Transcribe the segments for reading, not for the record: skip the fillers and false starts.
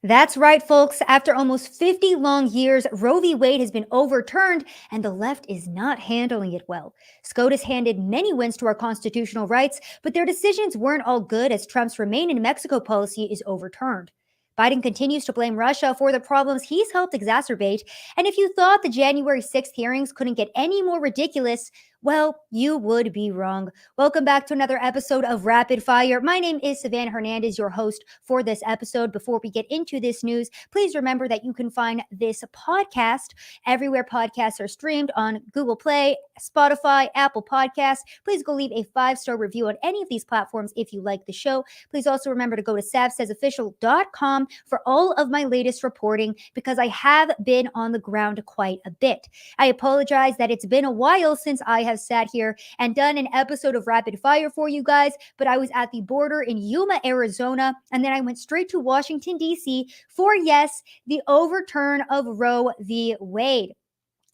That's right, folks. After almost 50 long years, Roe v. Wade has been overturned, and the left is not handling it well. SCOTUS handed many wins to our constitutional rights, but their decisions weren't all good as Trump's Remain in Mexico policy is overturned. Biden continues to blame Russia for the problems he's helped exacerbate, and if you thought the January 6th hearings couldn't get any more ridiculous, well, you would be wrong. Welcome back to another episode of Rapid Fire. My name is Savannah Hernandez, your host for this episode. Before we get into this news, please remember that you can find this podcast everywhere podcasts are streamed on Google Play, Spotify, Apple Podcasts. Please go leave a 5-star review on any of these platforms if you like the show. Please also remember to go to savsaysofficial.com for all of my latest reporting because I have been on the ground quite a bit. I apologize that it's been a while since I have sat here and done an episode of Rapid Fire for you guys, but I was at the border in Yuma, Arizona, and then I went straight to Washington, D.C. for, yes, the overturn of Roe v. Wade.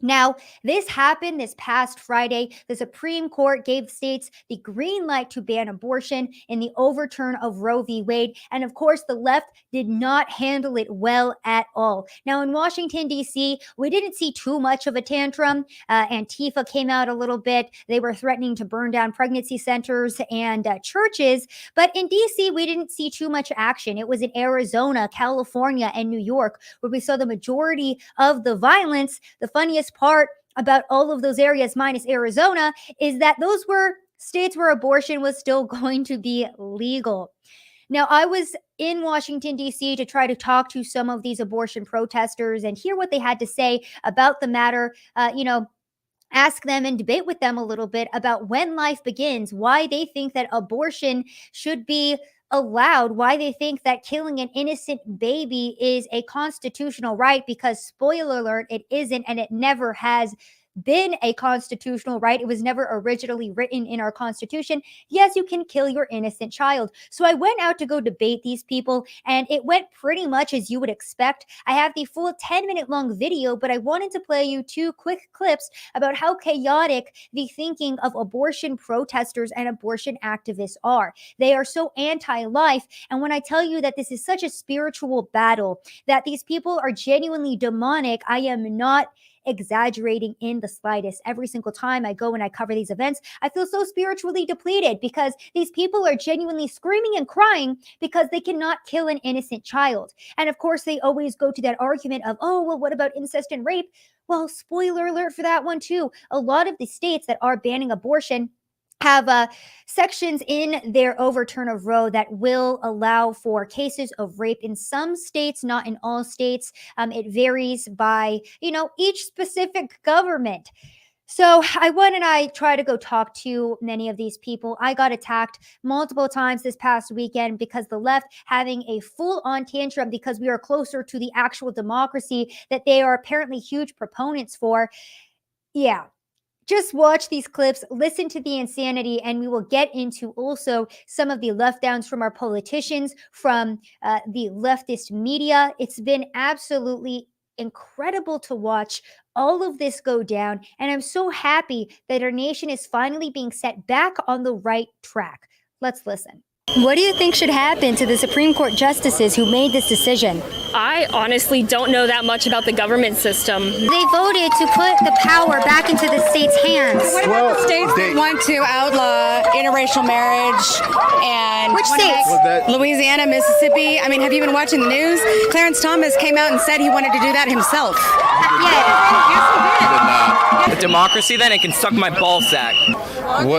Now, this happened this past Friday. The Supreme Court gave states the green light to ban abortion in the overturn of Roe v. Wade. And of course, the left did not handle it well at all. Now, in Washington, D.C., we didn't see too much of a tantrum. Antifa came out a little bit. They were threatening to burn down pregnancy centers and churches. But in D.C., we didn't see too much action. It was in Arizona, California, and New York where we saw the majority of the violence. The funniest part about all of those areas minus Arizona is that those were states where abortion was still going to be legal. Now, I was in Washington, D.C. to try to talk to some of these abortion protesters and hear what they had to say about the matter, ask them and debate with them a little bit about when life begins, why they think that abortion should be allowed, why they think that killing an innocent baby is a constitutional right, because spoiler alert, it isn't, and it never has been a constitutional right. It was never originally written in our Constitution. Yes, you can kill your innocent child. So I went out to go debate these people, and it went pretty much as you would expect. I have the full 10-minute long video, but I wanted to play you 2 quick clips about how chaotic the thinking of abortion protesters and abortion activists are. They are so anti-life. And when I tell you that this is such a spiritual battle, that these people are genuinely demonic, I am not exaggerating in the slightest. Every single time I go and I cover these events, I feel so spiritually depleted because these people are genuinely screaming and crying because they cannot kill an innocent child. And of course, they always go to that argument of, oh, well, what about incest and rape? Well, spoiler alert for that one too. A lot of the states that are banning abortion have sections in their overturn of Roe that will allow for cases of rape in some states, not in all states. It varies by, each specific government. So I went and I tried to go talk to many of these people. I got attacked multiple times this past weekend because the left having a full-on tantrum because we are closer to the actual democracy that they are apparently huge proponents for. Yeah. Just watch these clips, listen to the insanity, and we will get into also some of the left downs from our politicians, from the leftist media. It's been absolutely incredible to watch all of this go down, and I'm so happy that our nation is finally being set back on the right track. Let's listen. What do you think should happen to the Supreme Court justices who made this decision? I honestly don't know that much about the government system. They voted to put the power back into the state's hands. What about the states that want to outlaw interracial marriage? And which states? Louisiana, Mississippi. I mean, have you been watching the news? Clarence Thomas came out and said he wanted to do that himself. Yeah. The democracy, then it can suck my ball sack.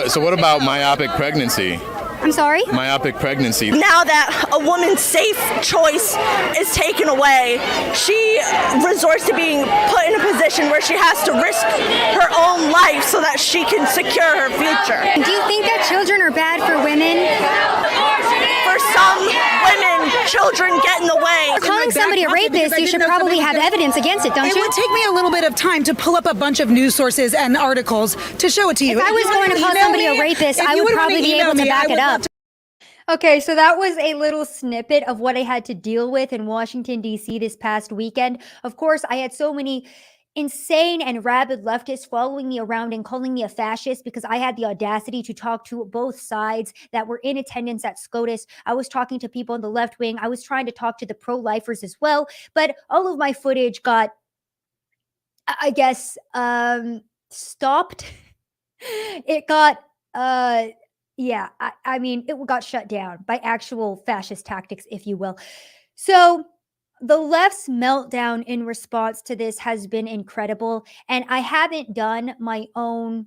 So what about myopic pregnancy? I'm sorry? Myopic pregnancy. Now that a woman's safe choice is taken away, she resorts to being put in a position where she has to risk her own life so that she can secure her future. Do you think that children are bad for women? For some women, children get in the way. Calling somebody a rapist, you should probably have evidence against it, don't you? It would take me a little bit of time to pull up a bunch of news sources and articles to show it to you. If I was going to call somebody a rapist, I would probably be able to back it up. Okay, so that was a little snippet of what I had to deal with in Washington, D.C. this past weekend. Of course, I had so many insane and rabid leftists following me around and calling me a fascist because I had the audacity to talk to both sides that were in attendance at SCOTUS. I was talking to people on the left wing. I was trying to talk to the pro-lifers as well. But all of my footage got, I guess, stopped. It got, yeah, I mean, it got shut down by actual fascist tactics, if you will. So the left's meltdown in response to this has been incredible. And I haven't done my own,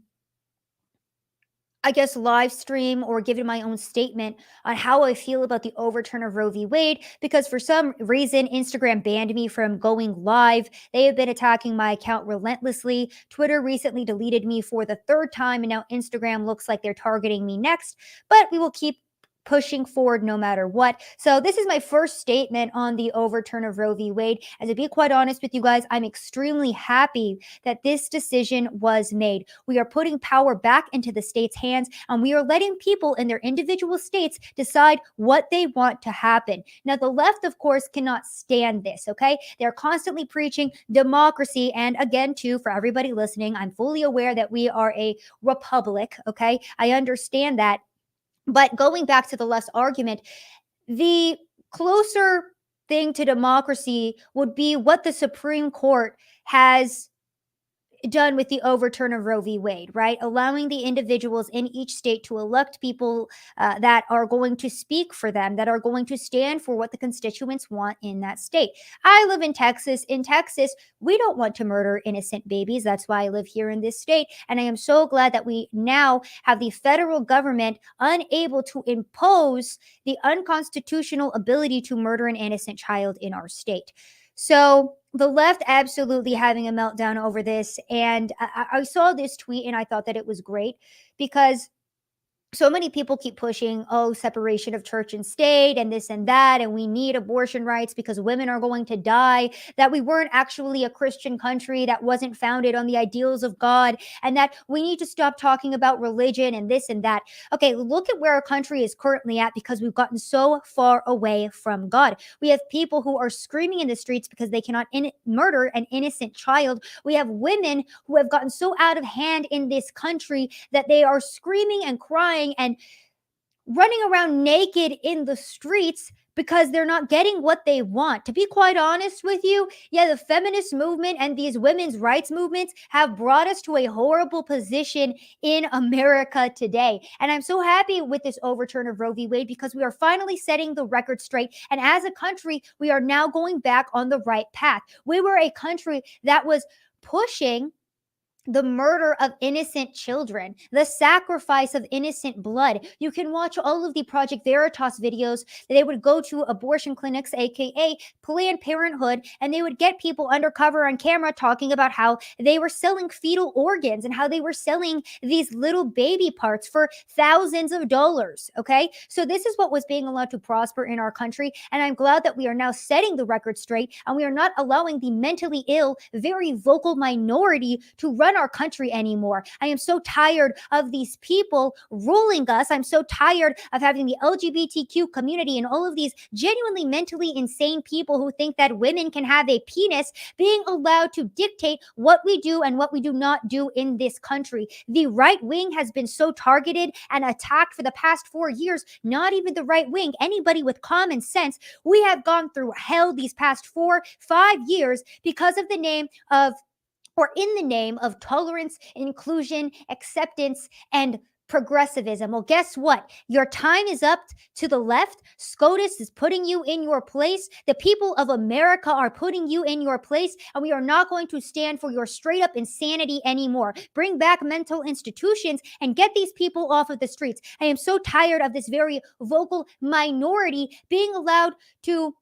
I guess, live stream or given my own statement on how I feel about the overturn of Roe v. Wade, because for some reason, Instagram banned me from going live. They have been attacking my account relentlessly. Twitter recently deleted me for the third time, and now Instagram looks like they're targeting me next. But we will keep pushing forward no matter what. So this is my first statement on the overturn of Roe v. Wade. And to be quite honest with you guys, I'm extremely happy that this decision was made. We are putting power back into the state's hands, and we are letting people in their individual states decide what they want to happen. Now, the left, of course, cannot stand this, okay? They're constantly preaching democracy. And again, too, for everybody listening, I'm fully aware that we are a republic, okay? I understand that. But going back to the left's argument, the closer thing to democracy would be what the Supreme Court has done with the overturn of Roe v. Wade, right? Allowing the individuals in each state to elect people that are going to speak for them, that are going to stand for what the constituents want in that state. I live in Texas. In Texas, we don't want to murder innocent babies. That's why I live here in this state. And I am so glad that we now have the federal government unable to impose the unconstitutional ability to murder an innocent child in our state. So the left absolutely having a meltdown over this. And I saw this tweet and I thought that it was great because so many people keep pushing, oh, separation of church and state and this and that, and we need abortion rights because women are going to die, that we weren't actually a Christian country, that wasn't founded on the ideals of God, and that we need to stop talking about religion and this and that. Okay, look at where our country is currently at because we've gotten so far away from God. We have people who are screaming in the streets because they cannot murder an innocent child. We have women who have gotten so out of hand in this country that they are screaming and crying and running around naked in the streets because they're not getting what they want. To be quite honest with you, yeah, the feminist movement and these women's rights movements have brought us to a horrible position in America today. And I'm so happy with this overturn of Roe v. Wade because we are finally setting the record straight. And as a country, we are now going back on the right path. We were a country that was pushing the murder of innocent children, the sacrifice of innocent blood. You can watch all of the Project Veritas videos. They would go to abortion clinics, aka Planned Parenthood, and they would get people undercover on camera talking about how they were selling fetal organs and how they were selling these little baby parts for thousands of dollars. Okay, so this is what was being allowed to prosper in our country, and I'm glad that we are now setting the record straight and we are not allowing the mentally ill, very vocal minority to run our country anymore. I am so tired of these people ruling us. I'm so tired of having the LGBTQ community and all of these genuinely mentally insane people who think that women can have a penis being allowed to dictate what we do and what we do not do in this country. The right wing has been so targeted and attacked for the past 4 years. Not even the right wing, anybody with common sense. We have gone through hell these past 4-5 years because of the name of or in the name of tolerance, inclusion, acceptance, and progressivism. Well, guess what? Your time is up to the left. SCOTUS is putting you in your place. The people of America are putting you in your place, and we are not going to stand for your straight up insanity anymore. Bring back mental institutions and get these people off of the streets. I am so tired of this very vocal minority being allowed to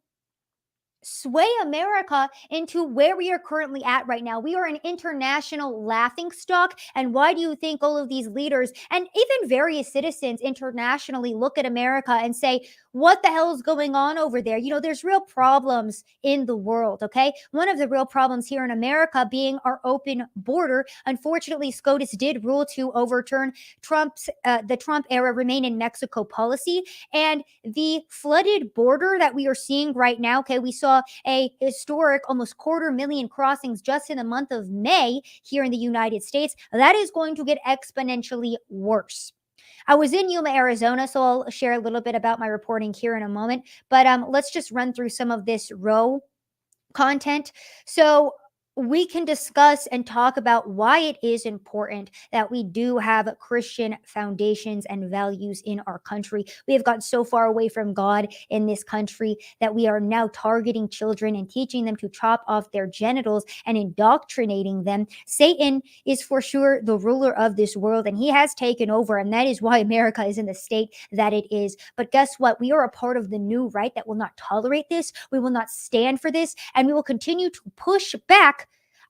sway America into where we are currently at right now. We are an international laughingstock. And why do you think all of these leaders and even various citizens internationally look at America and say, what the hell is going on over there? You know, there's real problems in the world, okay? One of the real problems here in America being our open border. Unfortunately, SCOTUS did rule to overturn the Trump era remain in Mexico policy. And the flooded border that we are seeing right now, okay, we saw saw a historic almost 250,000 crossings just in the month of May here in the United States. That is going to get exponentially worse. I was in Yuma, Arizona, so I'll share a little bit about my reporting here in a moment. But let's just run through some of this Roe content. So we can discuss and talk about why it is important that we do have Christian foundations and values in our country. We have gotten so far away from God in this country that we are now targeting children and teaching them to chop off their genitals and indoctrinating them. Satan is for sure the ruler of this world, and he has taken over, and that is why America is in the state that it is. But guess what? We are a part of the new right that will not tolerate this. We will not stand for this, and we will continue to push back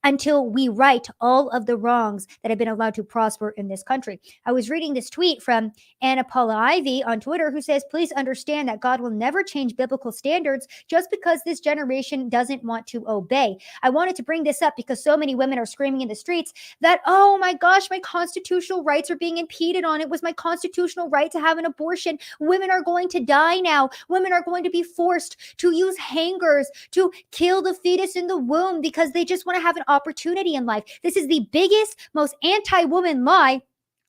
until we right all of the wrongs that have been allowed to prosper in this country. I was reading this tweet from Anna Paula Ivy on Twitter, who says, please understand that God will never change biblical standards just because this generation doesn't want to obey. I wanted to bring this up because so many women are screaming in the streets that, oh my gosh, my constitutional rights are being impeded on. It was my constitutional right to have an abortion. Women are going to die now. Women are going to be forced to use hangers to kill the fetus in the womb because they just want to have an opportunity in life. This is the biggest, most anti-woman lie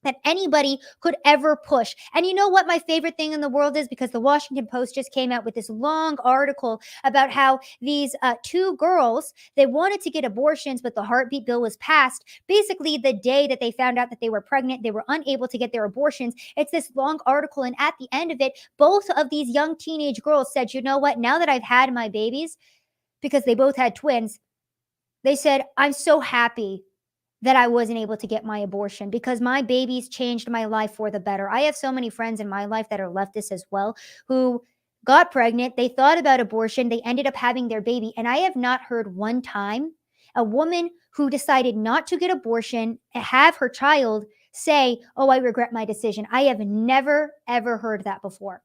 that anybody could ever push. And you know what my favorite thing in the world is? Because the Washington Post just came out with this long article about how these two girls, they wanted to get abortions, but the heartbeat bill was passed. Basically, the day that they found out that they were pregnant, they were unable to get their abortions. It's this long article, and at the end of it, both of these young teenage girls said, you know what? Now that I've had my babies, because they both had twins, they said, I'm so happy that I wasn't able to get my abortion because my babies changed my life for the better. I have so many friends in my life that are leftists as well who got pregnant. They thought about abortion. They ended up having their baby. And I have not heard one time a woman who decided not to get abortion, have her child, say, oh, I regret my decision. I have never, ever heard that before.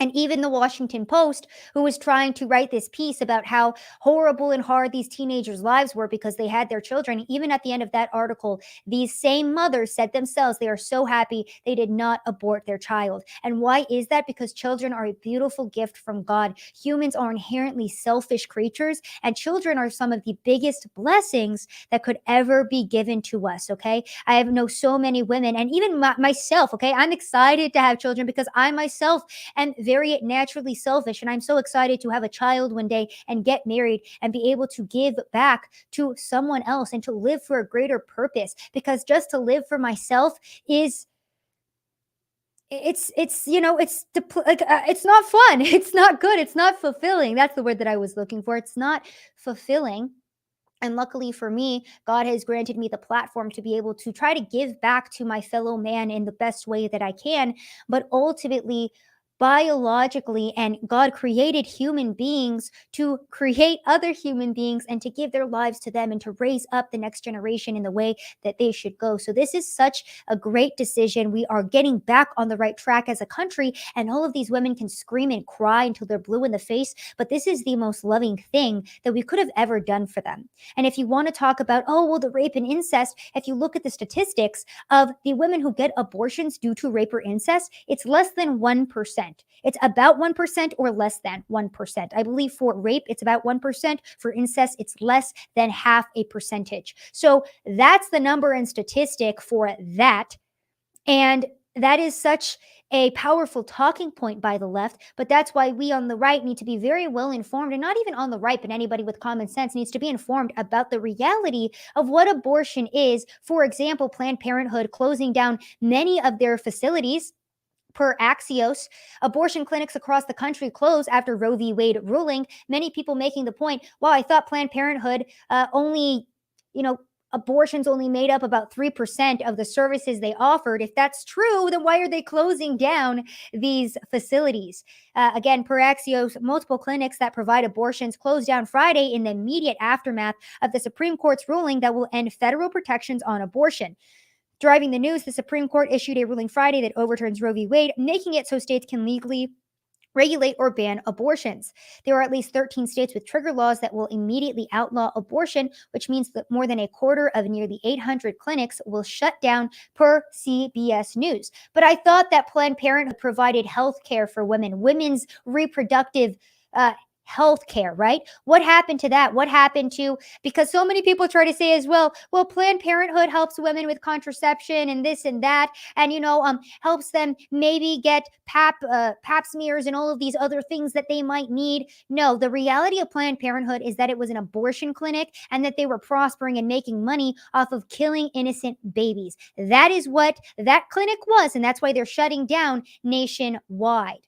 And even the Washington Post, who was trying to write this piece about how horrible and hard these teenagers' lives were because they had their children, even at the end of that article, these same mothers said themselves they are so happy they did not abort their child. And why is that? Because children are a beautiful gift from God. Humans are inherently selfish creatures, and children are some of the biggest blessings that could ever be given to us, okay? I have known so many women, and even myself, okay? I'm excited to have children because I myself am very naturally selfish, and I'm so excited to have a child one day and get married and be able to give back to someone else and to live for a greater purpose, because just to live for myself is it's not fun. It's not good. It's not fulfilling. That's the word that I was looking for. It's not fulfilling. And luckily for me, God has granted me the platform to be able to try to give back to my fellow man in the best way that I can. But ultimately, biologically, and God created human beings to create other human beings and to give their lives to them and to raise up the next generation in the way that they should go. So this is such a great decision. We are getting back on the right track as a country, and all of these women can scream and cry until they're blue in the face, but this is the most loving thing that we could have ever done for them. And if you want to talk about, oh, well, the rape and incest, if you look at the statistics of the women who get abortions due to rape or incest, it's less than 1%. It's about 1% or less than 1%. I believe for rape, it's about 1%. For incest, it's less than 0.5%. So that's the number and statistic for that. And that is such a powerful talking point by the left, but that's why we on the right need to be very well informed, and not even on the right, but anybody with common sense needs to be informed about the reality of what abortion is. For example, Planned Parenthood closing down many of their facilities. Per Axios, abortion clinics across the country closed after Roe v. Wade ruling. Many people making the point, well, I thought Planned Parenthood abortions only made up about 3% of the services they offered. If that's true, then why are they closing down these facilities? Again, per Axios, multiple clinics that provide abortions closed down Friday in the immediate aftermath of the Supreme Court's ruling that will end federal protections on abortion. Driving the news, the Supreme Court issued a ruling Friday that overturns Roe v. Wade, making it so states can legally regulate or ban abortions. There are at least 13 states with trigger laws that will immediately outlaw abortion, which means that more than a quarter of nearly 800 clinics will shut down, per CBS News. But I thought that Planned Parenthood provided health care for women, women's reproductive healthcare, right? What happened to that? What happened to, because so many people try to say as well, Planned Parenthood helps women with contraception and this and that, and helps them maybe get pap smears and all of these other things that they might need. No, the reality of Planned Parenthood is that it was an abortion clinic and that they were prospering and making money off of killing innocent babies. That is what that clinic was, and that's why they're shutting down nationwide.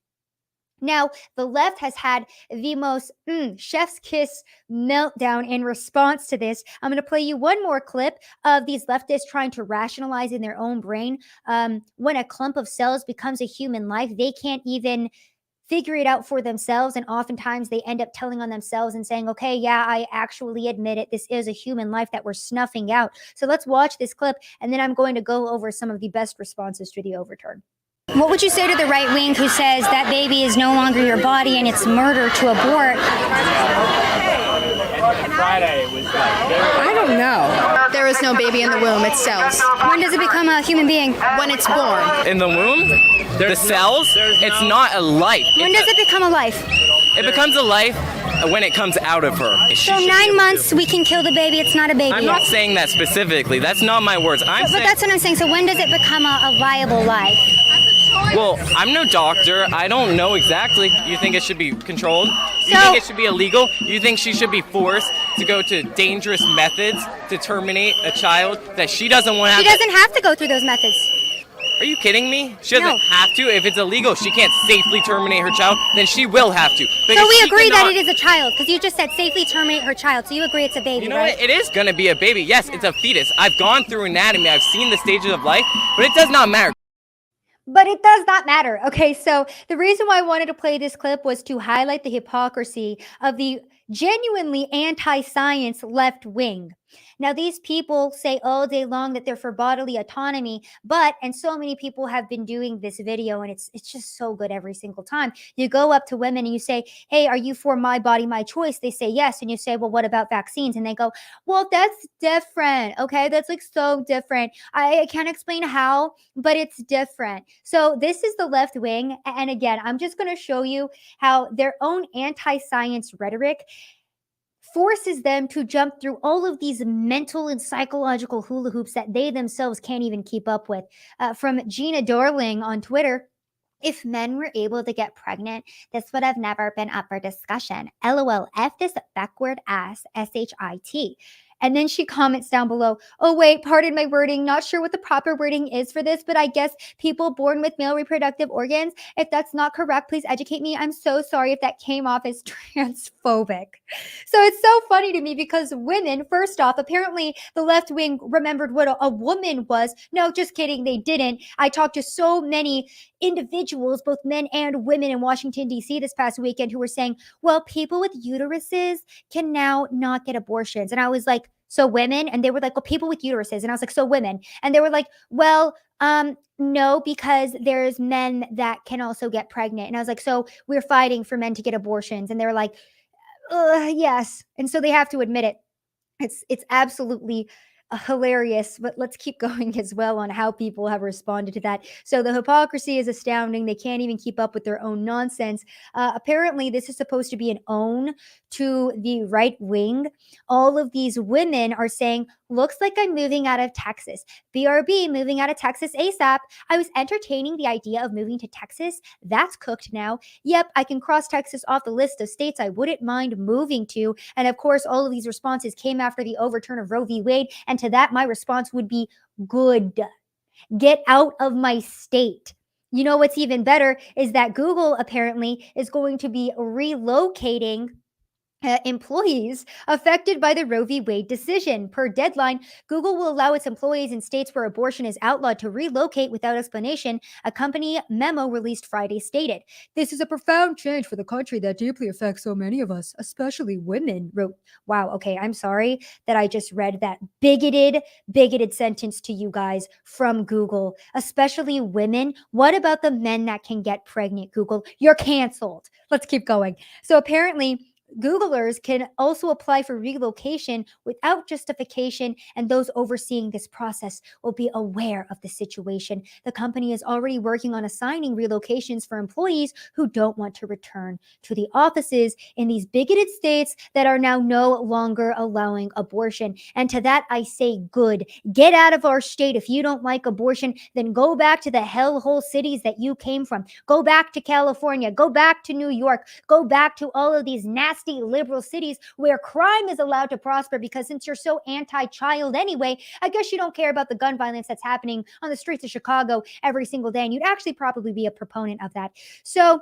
Now, the left has had the most chef's kiss meltdown in response to this. I'm going to play you one more clip of these leftists trying to rationalize in their own brain. When a clump of cells becomes a human life, they can't even figure it out for themselves. And oftentimes they end up telling on themselves and saying, okay, yeah, I actually admit it. This is a human life that we're snuffing out. So let's watch this clip, and then I'm going to go over some of the best responses to the overturn. What would you say to the right wing who says that baby is no longer your body and it's murder to abort? I don't know. There is no baby in the womb. It's cells. When does it become a human being? When it's born. In the womb, the cells, it's not a life. When does it become a life? It becomes a life when it comes out of her. So 9 months we can kill the baby. It's not a baby I'm yet. not saying that specifically. That's not my words. But that's what I'm saying. So when does it become a viable life? Well, I'm no doctor. I don't know exactly. You think it should be controlled? You So- think it should be illegal? You think she should be forced to go to dangerous methods to terminate a child that she doesn't want to have? She doesn't have to go through those methods. Are you kidding me? She doesn't No. have to. If it's illegal, she can't safely terminate her child, then she will have to. So we agree that it is a child, because you just said safely terminate her child. So you agree it's a baby, You know right? what? It is going to be a baby. Yes, it's a fetus. I've gone through anatomy. I've seen the stages of life, but it does not matter. But it does not matter. Okay, so the reason why I wanted to play this clip was to highlight the hypocrisy of the genuinely anti-science left wing. Now, these people say all day long that they're for bodily autonomy, and so many people have been doing this video, and it's just so good every single time. You go up to women and you say, hey, are you for my body, my choice? They say yes. And you say, well, what about vaccines? And they go, well, that's different. Okay, that's like so different. I can't explain how, but it's different. So this is the left wing. And again, I'm just going to show you how their own anti-science rhetoric forces them to jump through all of these mental and psychological hula hoops that they themselves can't even keep up with. From Gina Darling on Twitter, if men were able to get pregnant, this would have never been up for discussion. LOL, F this backward ass, SHIT. And then she comments down below, oh, wait, pardon my wording. Not sure what the proper wording is for this, but I guess people born with male reproductive organs. If that's not correct, please educate me. I'm so sorry if that came off as transphobic. So it's so funny to me because women, first off, apparently the left wing remembered what a woman was. No, just kidding. They didn't. I talked to so many individuals, both men and women in Washington, D.C. this past weekend who were saying, well, people with uteruses can now not get abortions. And I was like, so women? And they were like, well, people with uteruses. And I was like, so women? And they were like, well, no, because there's men that can also get pregnant. And I was like, so we're fighting for men to get abortions. And they were like, yes. And so they have to admit it. It's absolutely hilarious, but let's keep going as well on how people have responded to that. So the hypocrisy is astounding. They can't even keep up with their own nonsense. Apparently, this is supposed to be an own to the right wing. All of these women are saying, looks like I'm moving out of Texas. BRB, moving out of Texas ASAP. I was entertaining the idea of moving to Texas. That's cooked now. Yep, I can cross Texas off the list of states I wouldn't mind moving to. And of course, all of these responses came after the overturn of Roe v. Wade. And to that, my response would be good. Get out of my state. You know what's even better is that Google apparently is going to be relocating employees affected by the Roe v. Wade decision. Per deadline, Google will allow its employees in states where abortion is outlawed to relocate without explanation, a company memo released Friday stated. This is a profound change for the country that deeply affects so many of us, especially women, wrote. Wow, okay, I'm sorry that I just read that bigoted sentence to you guys from Google, especially women. What about the men that can get pregnant, Google? You're canceled. Let's keep going. So apparently, Googlers can also apply for relocation without justification, and those overseeing this process will be aware of the situation. The company is already working on assigning relocations for employees who don't want to return to the offices in these bigoted states that are now no longer allowing abortion. And to that, I say good. Get out of our state. If you don't like abortion, then go back to the hellhole cities that you came from. Go back to California. Go back to New York. Go back to all of these nasty liberal cities where crime is allowed to prosper, because since you're so anti-child anyway, I guess you don't care about the gun violence that's happening on the streets of Chicago every single day. And you'd actually probably be a proponent of that. So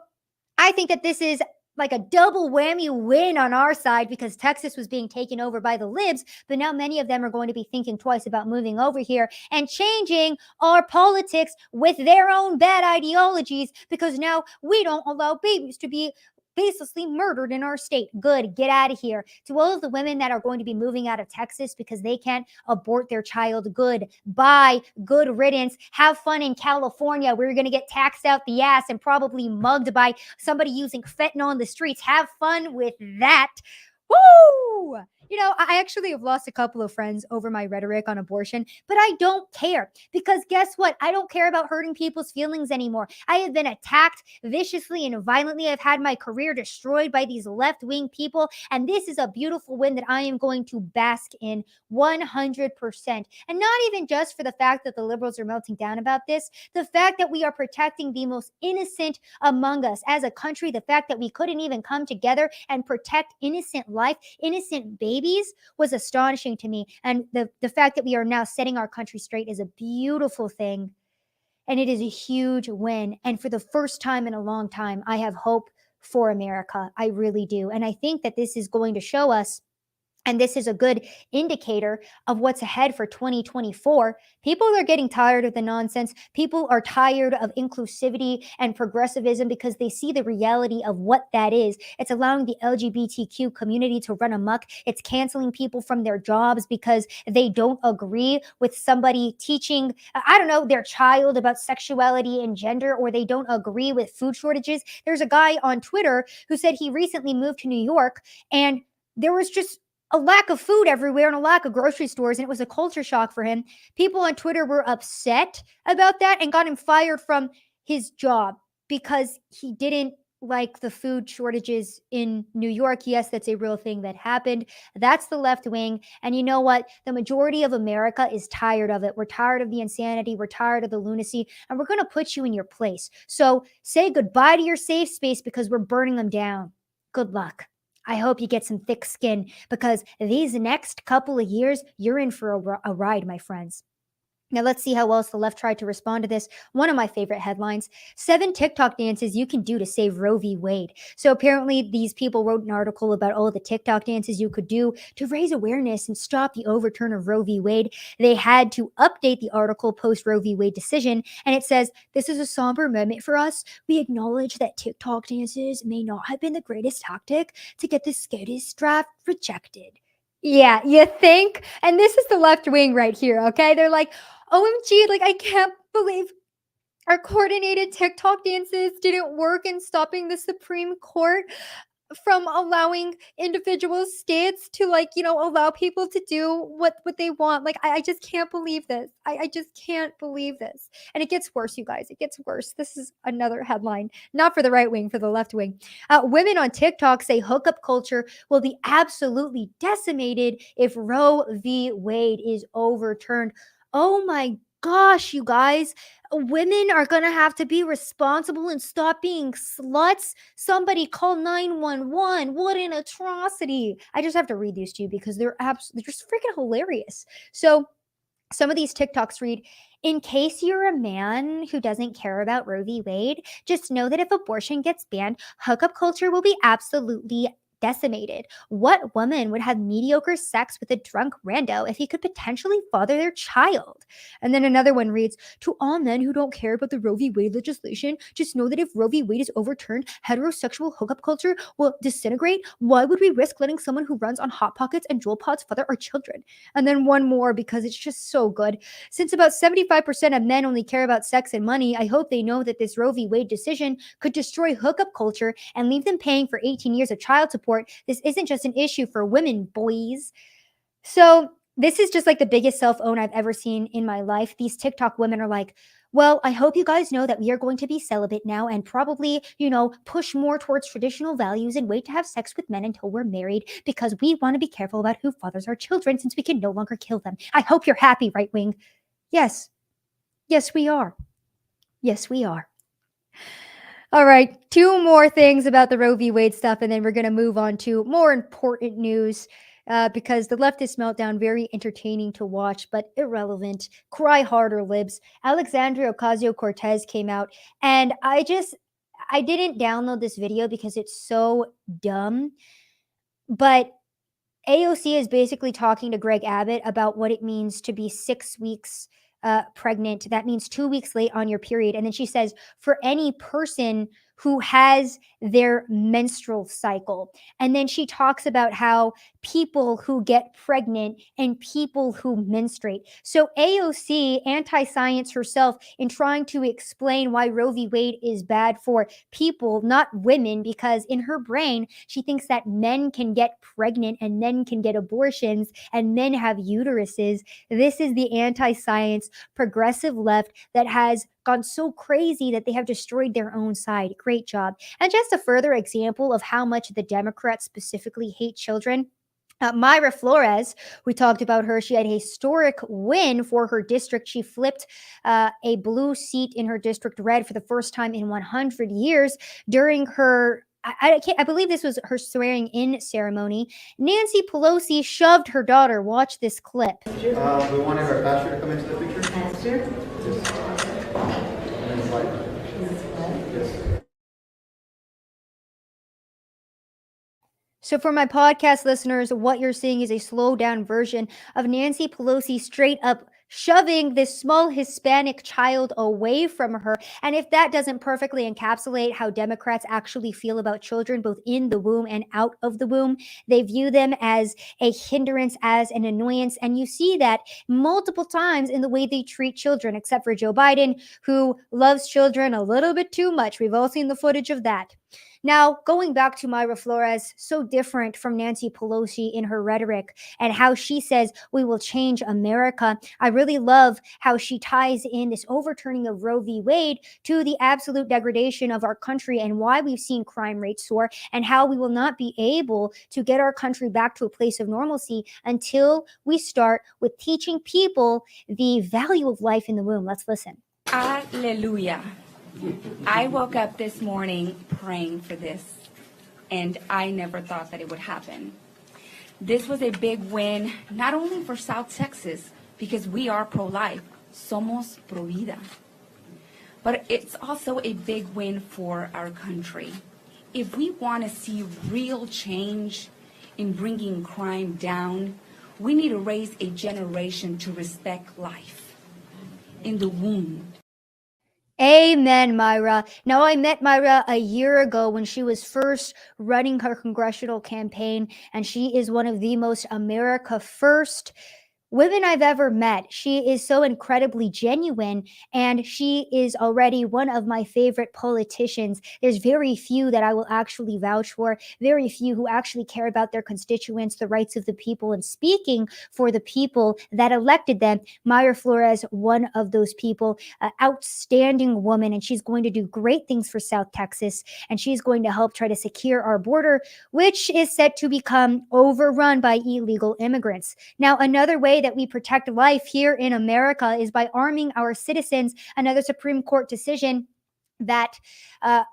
I think that this is like a double whammy win on our side, because Texas was being taken over by the libs, but now many of them are going to be thinking twice about moving over here and changing our politics with their own bad ideologies, because now we don't allow babies to be baselessly murdered in our state. Good, get out of here. To all of the women that are going to be moving out of Texas because they can't abort their child, good, bye, good riddance. Have fun in California where you're going to get taxed out the ass and probably mugged by somebody using fentanyl in the streets. Have fun with that. Woo! You know, I actually have lost a couple of friends over my rhetoric on abortion, but I don't care, because guess what? I don't care about hurting people's feelings anymore. I have been attacked viciously and violently. I've had my career destroyed by these left-wing people, and this is a beautiful win that I am going to bask in 100%. And not even just for the fact that the liberals are melting down about this, the fact that we are protecting the most innocent among us as a country, the fact that we couldn't even come together and protect innocent life, innocent babies, was astonishing to me. And the fact that we are now setting our country straight is a beautiful thing. And it is a huge win. And for the first time in a long time, I have hope for America. I really do. And I think that this is going to show us, and this is a good indicator of what's ahead for 2024. People are getting tired of the nonsense. People are tired of inclusivity and progressivism because they see the reality of what that is. It's allowing the LGBTQ community to run amok. It's canceling people from their jobs because they don't agree with somebody teaching, I don't know, their child about sexuality and gender, or they don't agree with food shortages. There's a guy on Twitter who said he recently moved to New York, and there was just a lack of food everywhere and a lack of grocery stores, and it was a culture shock for him. People on Twitter were upset about that and got him fired from his job because he didn't like the food shortages in New York. Yes, that's a real thing that happened. That's the left wing. And you know what? The majority of America is tired of it. We're tired of the insanity. We're tired of the lunacy, and we're going to put you in your place. So say goodbye to your safe space, because we're burning them down. Good luck. I hope you get some thick skin, because these next couple of years, you're in for a ride, my friends. Now, let's see how else the left tried to respond to this. One of my favorite headlines: 7 TikTok dances you can do to save Roe v. Wade. So apparently these people wrote an article about all of the TikTok dances you could do to raise awareness and stop the overturn of Roe v. Wade. They had to update the article post Roe v. Wade decision, and it says, "This is a somber moment for us. We acknowledge that TikTok dances may not have been the greatest tactic to get the SCOTUS draft rejected." Yeah, you think? And this is the left wing right here, okay? They're like, OMG, like, I can't believe our coordinated TikTok dances didn't work in stopping the Supreme Court from allowing individual states to, like, you know, allow people to do what they want. Like, I just can't believe this. I just can't believe this. And it gets worse, you guys. It gets worse. This is another headline, not for the right wing, for the left wing. Women on TikTok say hookup culture will be absolutely decimated if Roe v. Wade is overturned. Oh my gosh, you guys. Women are going to have to be responsible and stop being sluts. Somebody call 911. What an atrocity. I just have to read these to you because they're just freaking hilarious. So some of these TikToks read, "In case you're a man who doesn't care about Roe v. Wade, just know that if abortion gets banned, hookup culture will be absolutely decimated. What woman would have mediocre sex with a drunk rando if he could potentially father their child?" And then another one reads, "To all men who don't care about the Roe v. Wade legislation, just know that if Roe v. Wade is overturned, heterosexual hookup culture will disintegrate. Why would we risk letting someone who runs on Hot Pockets and Jewel Pods father our children?" And then one more, because it's just so good. "Since about 75% of men only care about sex and money, I hope they know that this Roe v. Wade decision could destroy hookup culture and leave them paying for 18 years of child support Court. This isn't just an issue for women, boys. So this is just like the biggest self-own I've ever seen in my life. These TikTok women are like, well, I hope you guys know that we are going to be celibate now and probably, push more towards traditional values and wait to have sex with men until we're married because we want to be careful about who fathers our children since we can no longer kill them. I hope you're happy, right wing. Yes. Yes, we are. Yes, we are. All right, 2 more things about the Roe v. Wade stuff, and then we're going to move on to more important news. Because the leftist meltdown, very entertaining to watch, but irrelevant. Cry harder, libs. Alexandria Ocasio-Cortez came out, and I didn't download this video because it's so dumb. But AOC is basically talking to Greg Abbott about what it means to be 6 weeks pregnant. That means 2 weeks late on your period. And then she says, for any person who has their menstrual cycle. And then she talks about how people who get pregnant and people who menstruate. So AOC, anti-science herself, in trying to explain why Roe v. Wade is bad for people, not women, because in her brain, she thinks that men can get pregnant and men can get abortions and men have uteruses. This is the anti-science progressive left that has gone so crazy that they have destroyed their own side. Great job. And just a further example of how much the Democrats specifically hate children. Mayra Flores, we talked about her. She had a historic win for her district. She flipped a blue seat in her district red for the first time in 100 years during her I believe this was her swearing in ceremony. Nancy Pelosi shoved her daughter. Watch this clip. We wanted our pastor to come into the picture. Pastor? Yes. So for my podcast listeners, what you're seeing is a slowed down version of Nancy Pelosi straight up shoving this small Hispanic child away from her. And if that doesn't perfectly encapsulate how Democrats actually feel about children, both in the womb and out of the womb, they view them as a hindrance, as an annoyance. And you see that multiple times in the way they treat children, except for Joe Biden, who loves children a little bit too much. We've all seen the footage of that. Now, going back to Mayra Flores, so different from Nancy Pelosi in her rhetoric and how she says we will change America. I really love how she ties in this overturning of Roe v. Wade to the absolute degradation of our country and why we've seen crime rates soar and how we will not be able to get our country back to a place of normalcy until we start with teaching people the value of life in the womb. Let's listen. Hallelujah. I woke up this morning praying for this, and I never thought that it would happen. This was a big win, not only for South Texas, because we are pro-life, somos pro vida, but it's also a big win for our country. If we want to see real change in bringing crime down, we need to raise a generation to respect life in the womb. Amen, Mayra. Now, I met Mayra a year ago when she was first running her congressional campaign, and she is one of the most America First women I've ever met. She is so incredibly genuine, and she is already one of my favorite politicians. There's very few that I will actually vouch for, very few who actually care about their constituents, the rights of the people, and speaking for the people that elected them. Mayra Flores, one of those people, an outstanding woman, and she's going to do great things for South Texas, and she's going to help try to secure our border, which is set to become overrun by illegal immigrants. Now, another way that we protect life here in America is by arming our citizens. Another Supreme Court decision that,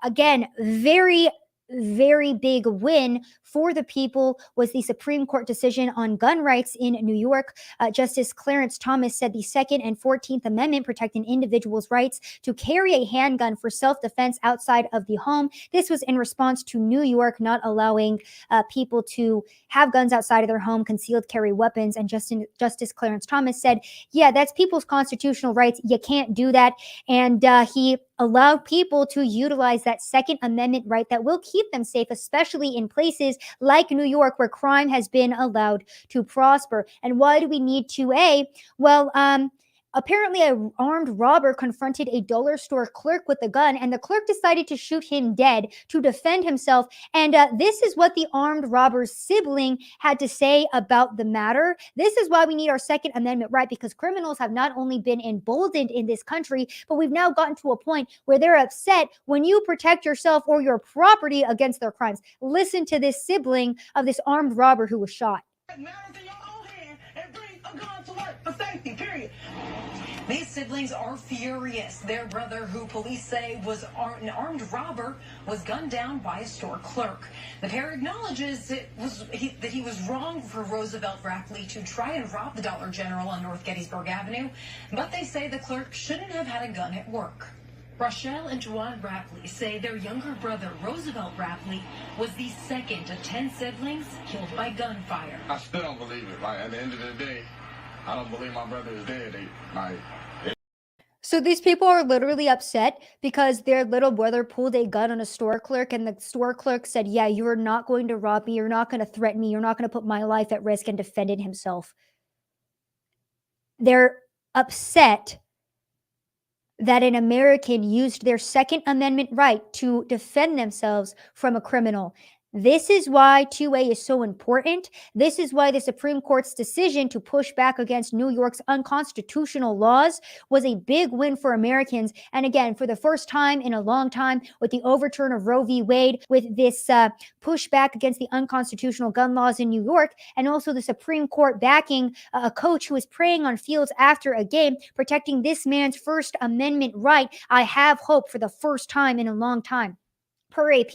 again, very big win for the people was the Supreme Court decision on gun rights in New York. Justice Clarence Thomas said the Second and 14th Amendment protect an individual's rights to carry a handgun for self-defense outside of the home. This was in response to New York not allowing people to have guns outside of their home, concealed carry weapons. And Justice Clarence Thomas said, yeah, that's people's constitutional rights. You can't do that. And he allowed people to utilize that Second Amendment right that will keep them safe, especially in places like New York, where crime has been allowed to prosper. And why do we need 2A? Well, Apparently, an armed robber confronted a dollar store clerk with a gun, and the clerk decided to shoot him dead to defend himself. And this is what the armed robber's sibling had to say about the matter. This is why we need our Second Amendment right, because criminals have not only been emboldened in this country, but we've now gotten to a point where they're upset when you protect yourself or your property against their crimes. Listen to this sibling of this armed robber who was shot. These siblings are furious. Their brother, who police say was an armed robber, was gunned down by a store clerk. The pair acknowledges that he was wrong for Roosevelt Rapley to try and rob the Dollar General on North Gettysburg Avenue, but they say the clerk shouldn't have had a gun at work. Rochelle and Juwan Rapley say their younger brother, Roosevelt Rapley, was the second of 10 siblings killed by gunfire. I still don't believe it. Like, at the end of the day, I don't believe my brother is dead. So these people are literally upset because their little brother pulled a gun on a store clerk, and the store clerk said, yeah, you're not going to rob me. You're not going to threaten me. You're not going to put my life at risk, and defended himself. They're upset that an American used their Second Amendment right to defend themselves from a criminal. This is why 2A is so important. This is why the Supreme Court's decision to push back against New York's unconstitutional laws was a big win for Americans. And again, for the first time in a long time, with the overturn of Roe v. Wade, with this pushback against the unconstitutional gun laws in New York, and also the Supreme Court backing a coach who was praying on fields after a game, protecting this man's First Amendment right, I have hope for the first time in a long time. Per AP,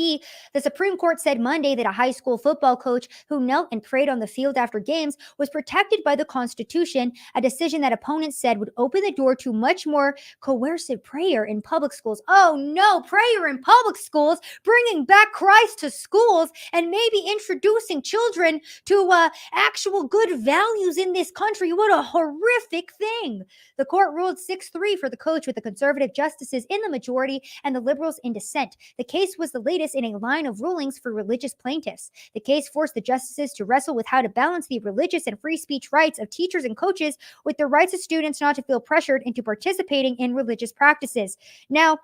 the Supreme Court said Monday that a high school football coach who knelt and prayed on the field after games was protected by the Constitution, a decision that opponents said would open the door to much more coercive prayer in public schools. Oh no, prayer in public schools, bringing back Christ to schools and maybe introducing children to actual good values in this country. What a horrific thing. The court ruled 6-3 for the coach, with the conservative justices in the majority and the liberals in dissent. The case was the latest in a line of rulings for religious plaintiffs. The case forced the justices to wrestle with how to balance the religious and free speech rights of teachers and coaches with the rights of students not to feel pressured into participating in religious practices. Now,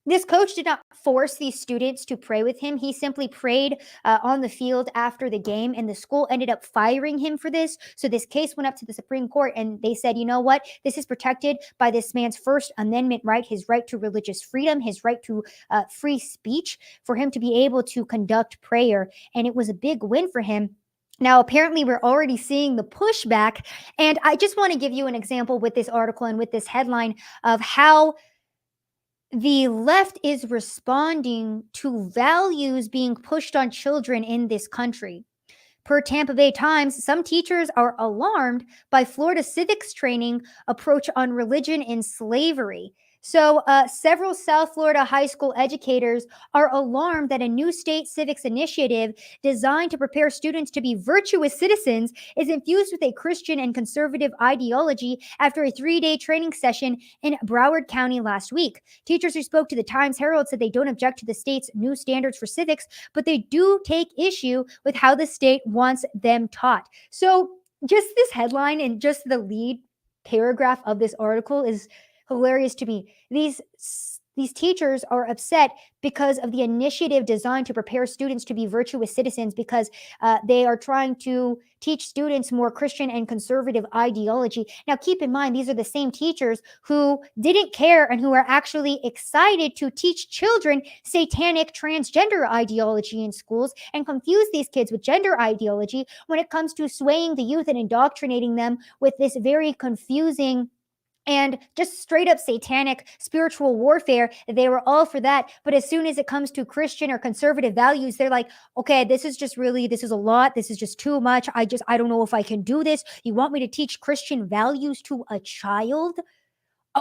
this coach did not force these students to pray with him. He simply prayed on the field after the game, and the school ended up firing him for this. So this case went up to the Supreme Court, and they said, you know what? This is protected by this man's First Amendment right, his right to religious freedom, his right to free speech, for him to be able to conduct prayer. And it was a big win for him. Now, apparently, we're already seeing the pushback. And I just want to give you an example with this article and with this headline of how the left is responding to values being pushed on children in this country. Per Tampa Bay Times, some teachers are alarmed by Florida civics training approach on religion and slavery. So several South Florida high school educators are alarmed that a new state civics initiative designed to prepare students to be virtuous citizens is infused with a Christian and conservative ideology after a 3-day training session in Broward County last week. Teachers who spoke to the Times-Herald said they don't object to the state's new standards for civics, but they do take issue with how the state wants them taught. So just this headline and just the lead paragraph of this article is hilarious to me. These teachers are upset because of the initiative designed to prepare students to be virtuous citizens, because they are trying to teach students more Christian and conservative ideology. Now, keep in mind, these are the same teachers who didn't care and who are actually excited to teach children satanic transgender ideology in schools and confuse these kids with gender ideology when it comes to swaying the youth and indoctrinating them with this very confusing and just straight up satanic spiritual warfare. They were all for that. But as soon as it comes to Christian or conservative values, they're like, okay, this is a lot. This is just too much. I don't know if I can do this. You want me to teach Christian values to a child?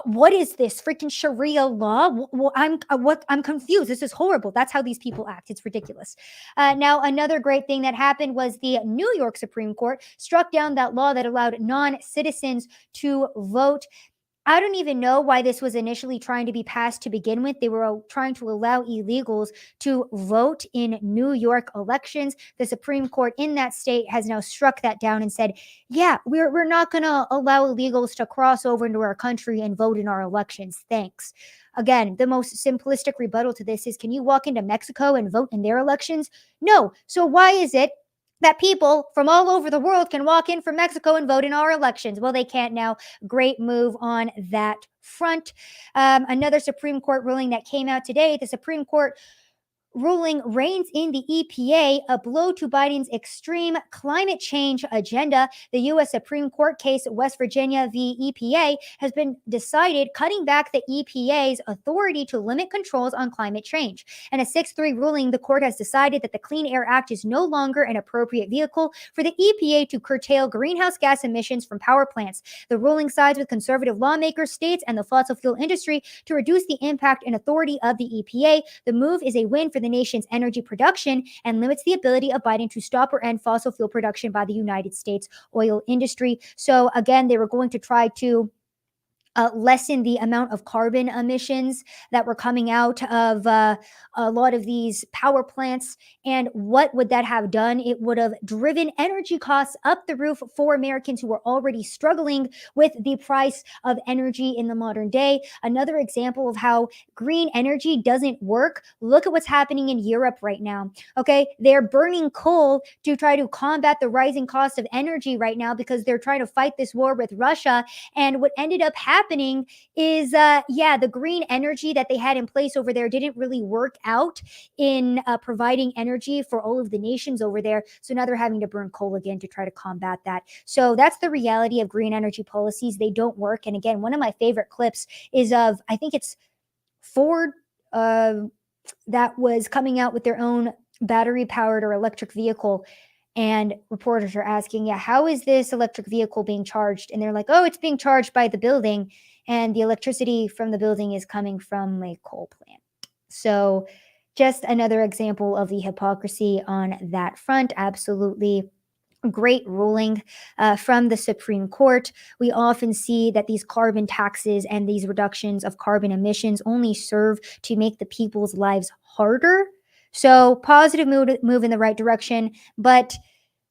What is this freaking Sharia law? I'm confused. This is horrible. That's how these people act. It's ridiculous. Now, another great thing that happened was the New York Supreme Court struck down that law that allowed non-citizens to vote I don't even know why this was initially trying to be passed to begin with. They were trying to allow illegals to vote in New York elections. The Supreme Court in that state has now struck that down and said, yeah, we're not going to allow illegals to cross over into our country and vote in our elections. Thanks. Again, the most simplistic rebuttal to this is, can you walk into Mexico and vote in their elections? No. So why is it that people from all over the world can walk in from Mexico and vote in our elections? Well, they can't now. Great move on that front. Another Supreme Court ruling that came out today, the Supreme Court ruling reins in the EPA, a blow to Biden's extreme climate change agenda. The U.S. Supreme Court case, West Virginia v. EPA, has been decided, cutting back the EPA's authority to limit controls on climate change. In a 6-3 ruling, the court has decided that the Clean Air Act is no longer an appropriate vehicle for the EPA to curtail greenhouse gas emissions from power plants. The ruling sides with conservative lawmakers, states, and the fossil fuel industry to reduce the impact and authority of the EPA. The move is a win for the nation's energy production and limits the ability of Biden to stop or end fossil fuel production by the United States oil industry. So again, they were going to try to lessen the amount of carbon emissions that were coming out of a lot of these power plants. And what would that have done? It would have driven energy costs up the roof for Americans who are already struggling with the price of energy in the modern day. Another example of how green energy doesn't work. Look at what's happening in Europe right now. Okay, they're burning coal to try to combat the rising cost of energy right now because they're trying to fight this war with Russia. And what ended up happening is, the green energy that they had in place over there didn't really work out in providing energy for all of the nations over there. So now they're having to burn coal again to try to combat that. So that's the reality of green energy policies. They don't work. And again, one of my favorite clips is of, I think it's Ford, that was coming out with their own battery powered or electric vehicle. And reporters are asking, how is this electric vehicle being charged? And they're like, oh, it's being charged by the building. And the electricity from the building is coming from a coal plant. So just another example of the hypocrisy on that front. Absolutely great ruling from the Supreme Court. We often see that these carbon taxes and these reductions of carbon emissions only serve to make the people's lives harder. So positive move in the right direction, but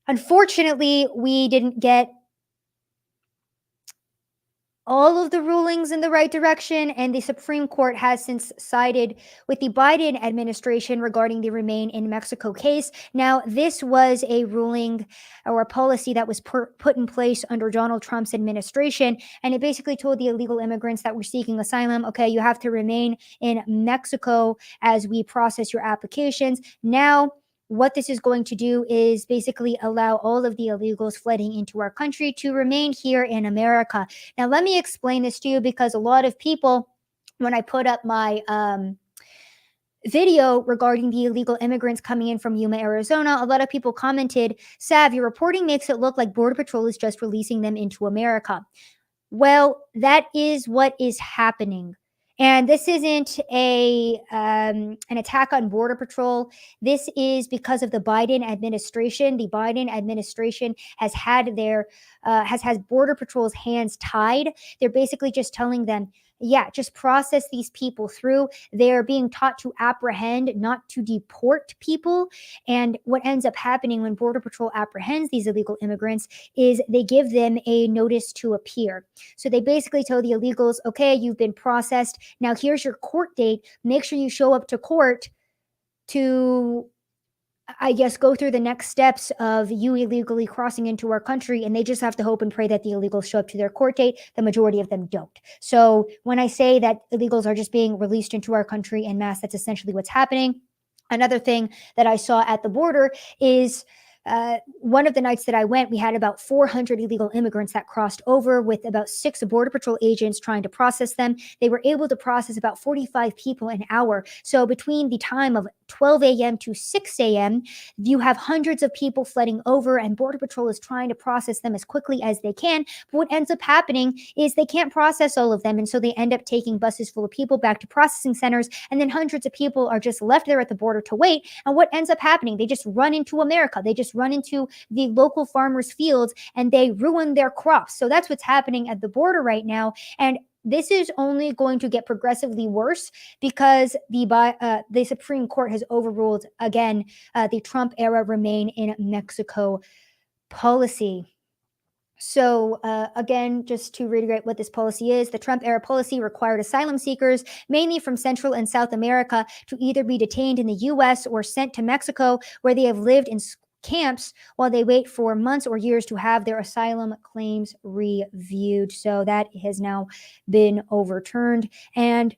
unfortunately, we didn't get all of the rulings in the right direction, and the Supreme Court has since sided with the Biden administration regarding the Remain in Mexico case. Now, this was a ruling or a policy that was put in place under Donald Trump's administration, and it basically told the illegal immigrants that were seeking asylum, okay, you have to remain in Mexico as we process your applications. Now, what this is going to do is basically allow all of the illegals flooding into our country to remain here in America. Now, let me explain this to you because a lot of people, when I put up my video regarding the illegal immigrants coming in from Yuma, Arizona, a lot of people commented, Sav, your reporting makes it look like Border Patrol is just releasing them into America. Well, that is what is happening. And this isn't an attack on Border Patrol. This is because of the Biden administration. The Biden administration has had has Border Patrol's hands tied. They're basically just telling them, just process these people through. They're being taught to apprehend, not to deport people. And what ends up happening when Border Patrol apprehends these illegal immigrants is they give them a notice to appear. So they basically tell the illegals, okay, you've been processed. Now here's your court date. Make sure you show up to court to, go through the next steps of you illegally crossing into our country, and they just have to hope and pray that the illegals show up to their court date. The majority of them don't. So when I say that illegals are just being released into our country en masse, that's essentially what's happening. Another thing that I saw at the border is one of the nights that I went, we had about 400 illegal immigrants that crossed over with about 6 Border Patrol agents trying to process them. They were able to process about 45 people an hour. So between the time of 12 a.m. to 6 a.m., you have hundreds of people flooding over, and Border Patrol is trying to process them as quickly as they can. But what ends up happening is they can't process all of them, and so they end up taking buses full of people back to processing centers, and then hundreds of people are just left there at the border to wait. And what ends up happening? They just run into America. They just run into the local farmers' fields, and they ruin their crops. So that's what's happening at the border right now. And this is only going to get progressively worse because the Supreme Court has overruled again the Trump era Remain in Mexico policy. So again, just to reiterate what this policy is, the Trump era policy required asylum seekers, mainly from Central and South America, to either be detained in the U.S. or sent to Mexico, where they have lived in camps while they wait for months or years to have their asylum claims reviewed. So that has now been overturned. And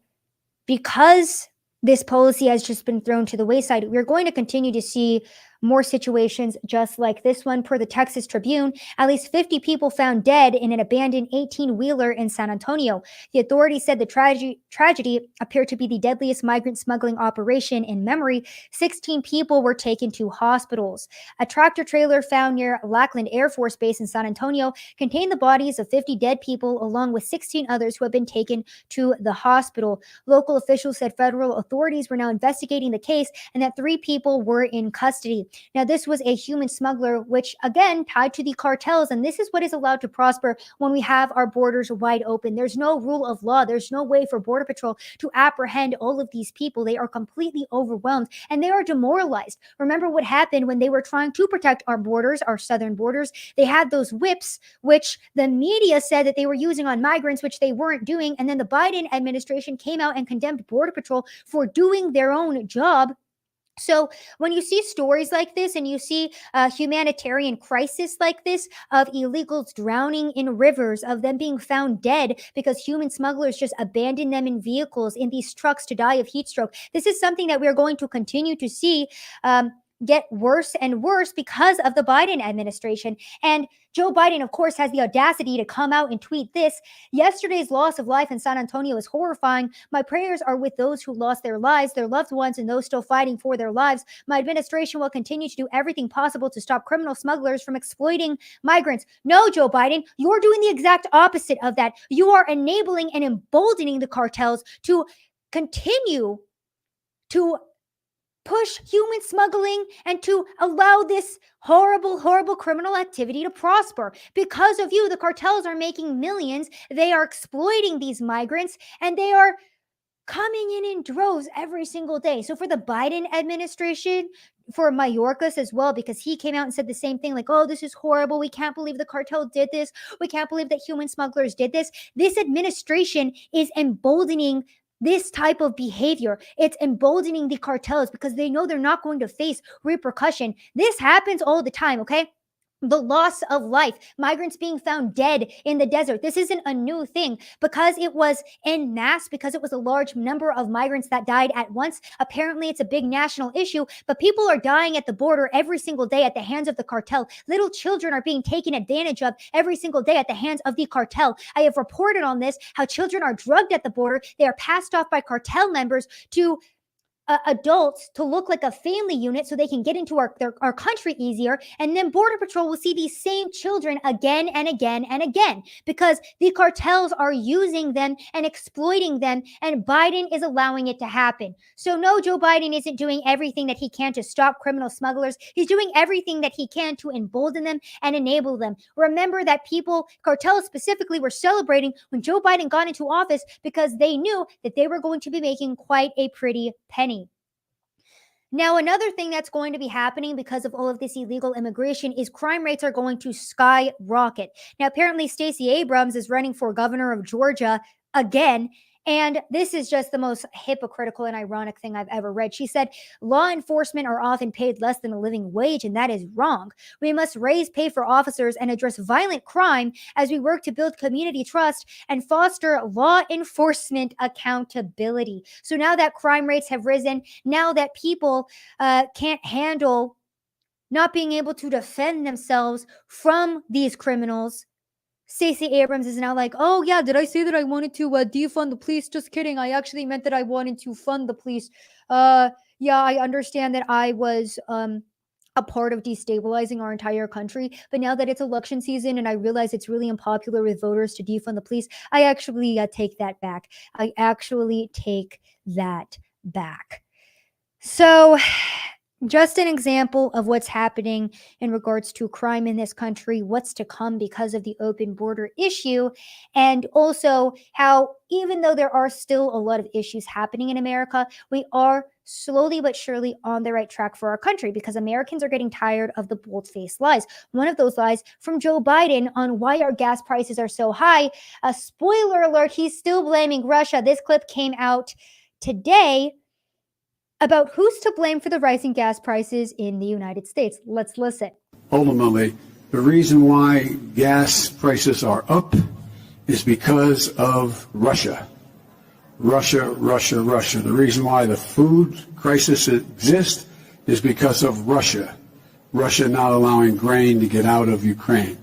because this policy has just been thrown to the wayside, we're going to continue to see more situations just like this one. Per the Texas Tribune, at least 50 people found dead in an abandoned 18-wheeler in San Antonio. The authorities said the tragedy appeared to be the deadliest migrant smuggling operation in memory. 16 people were taken to hospitals. A tractor trailer found near Lackland Air Force Base in San Antonio contained the bodies of 50 dead people, along with 16 others who have been taken to the hospital. Local officials said federal authorities were now investigating the case and that 3 people were in custody. Now, this was a human smuggler, which again tied to the cartels, and this is what is allowed to prosper when we have our borders wide open. There's no rule of law. There's no way for Border Patrol to apprehend all of these people. They are completely overwhelmed and they are demoralized. Remember what happened when they were trying to protect our borders, our southern borders. They had those whips, which the media said that they were using on migrants, which they weren't doing. And then the Biden administration came out and condemned Border Patrol for doing their own job. So when you see stories like this and you see a humanitarian crisis like this of illegals drowning in rivers, of them being found dead because human smugglers just abandon them in vehicles, in these trucks to die of heat stroke, this is something that we're going to continue to see get worse and worse because of the Biden administration. And Joe Biden, of course, has the audacity to come out and tweet this. Yesterday's loss of life in San Antonio is horrifying. My prayers are with those who lost their lives, their loved ones, and those still fighting for their lives. My administration will continue to do everything possible to stop criminal smugglers from exploiting migrants. No, Joe Biden, you're doing the exact opposite of that. You are enabling and emboldening the cartels to continue to push human smuggling and to allow this horrible, horrible criminal activity to prosper. Because of you, the cartels are making millions. They are exploiting these migrants and they are coming in droves every single day. So for the Biden administration, for Mayorkas as well, because he came out and said the same thing, like, oh, this is horrible. We can't believe the cartel did this. We can't believe that human smugglers did this. This administration is emboldening this type of behavior. It's emboldening the cartels because they know they're not going to face repercussion. This happens all the time, okay? The loss of life, migrants being found dead in the desert. This isn't a new thing because it was en masse, because it was a large number of migrants that died at once. Apparently, it's a big national issue, but people are dying at the border every single day at the hands of the cartel. Little children are being taken advantage of every single day at the hands of the cartel. I have reported on this, how children are drugged at the border. They are passed off by cartel members to adults to look like a family unit so they can get into our country easier. And then Border Patrol will see these same children again and again and again because the cartels are using them and exploiting them, and Biden is allowing it to happen. So no, Joe Biden isn't doing everything that he can to stop criminal smugglers. He's doing everything that he can to embolden them and enable them. Remember that cartels specifically, were celebrating when Joe Biden got into office because they knew that they were going to be making quite a pretty penny. Now, another thing that's going to be happening because of all of this illegal immigration is crime rates are going to skyrocket. Now, apparently, Stacey Abrams is running for governor of Georgia again. And this is just the most hypocritical and ironic thing I've ever read. She said, law enforcement are often paid less than a living wage, and that is wrong. We must raise pay for officers and address violent crime as we work to build community trust and foster law enforcement accountability. So now that crime rates have risen, now that people can't handle not being able to defend themselves from these criminals, Stacey Abrams is now like, oh yeah, did I say that I wanted to defund the police? Just kidding. I actually meant that I wanted to fund the police. Yeah, I understand that I was a part of destabilizing our entire country. But now that it's election season and I realize it's really unpopular with voters to defund the police, I actually take that back. I actually take that back. So Just an example of what's happening in regards to crime in this country, what's to come because of the open border issue, and also how, even though there are still a lot of issues happening in America, we are slowly but surely on the right track for our country because Americans are getting tired of the bold-faced lies. One of those lies from Joe Biden on why our gas prices are so high. A spoiler alert, he's still blaming Russia. This clip came out today about who's to blame for the rising gas prices in the United States. Let's listen. Ultimately, the reason why gas prices are up is because of Russia. Russia. The reason why the food crisis exists is because of Russia. Russia not allowing grain to get out of Ukraine.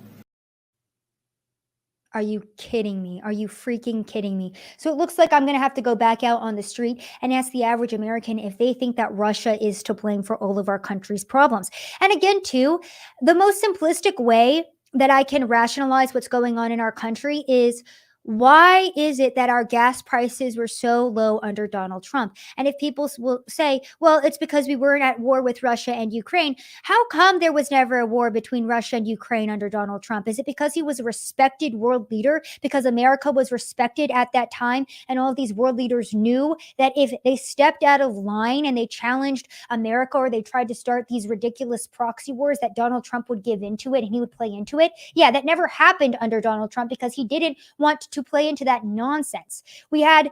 Are you kidding me? Are you freaking kidding me? So it looks like I'm going to have to go back out on the street and ask the average American if they think that Russia is to blame for all of our country's problems. And again, too, the most simplistic way that I can rationalize what's going on in our country is, why is it that our gas prices were so low under Donald Trump? And if people will say, well, it's because we weren't at war with Russia and Ukraine, how come there was never a war between Russia and Ukraine under Donald Trump? Is it because he was a respected world leader, because America was respected at that time, and all of these world leaders knew that if they stepped out of line and they challenged America or they tried to start these ridiculous proxy wars, that Donald Trump would give into it and he would play into it? Yeah, that never happened under Donald Trump because he didn't want to play into that nonsense. We had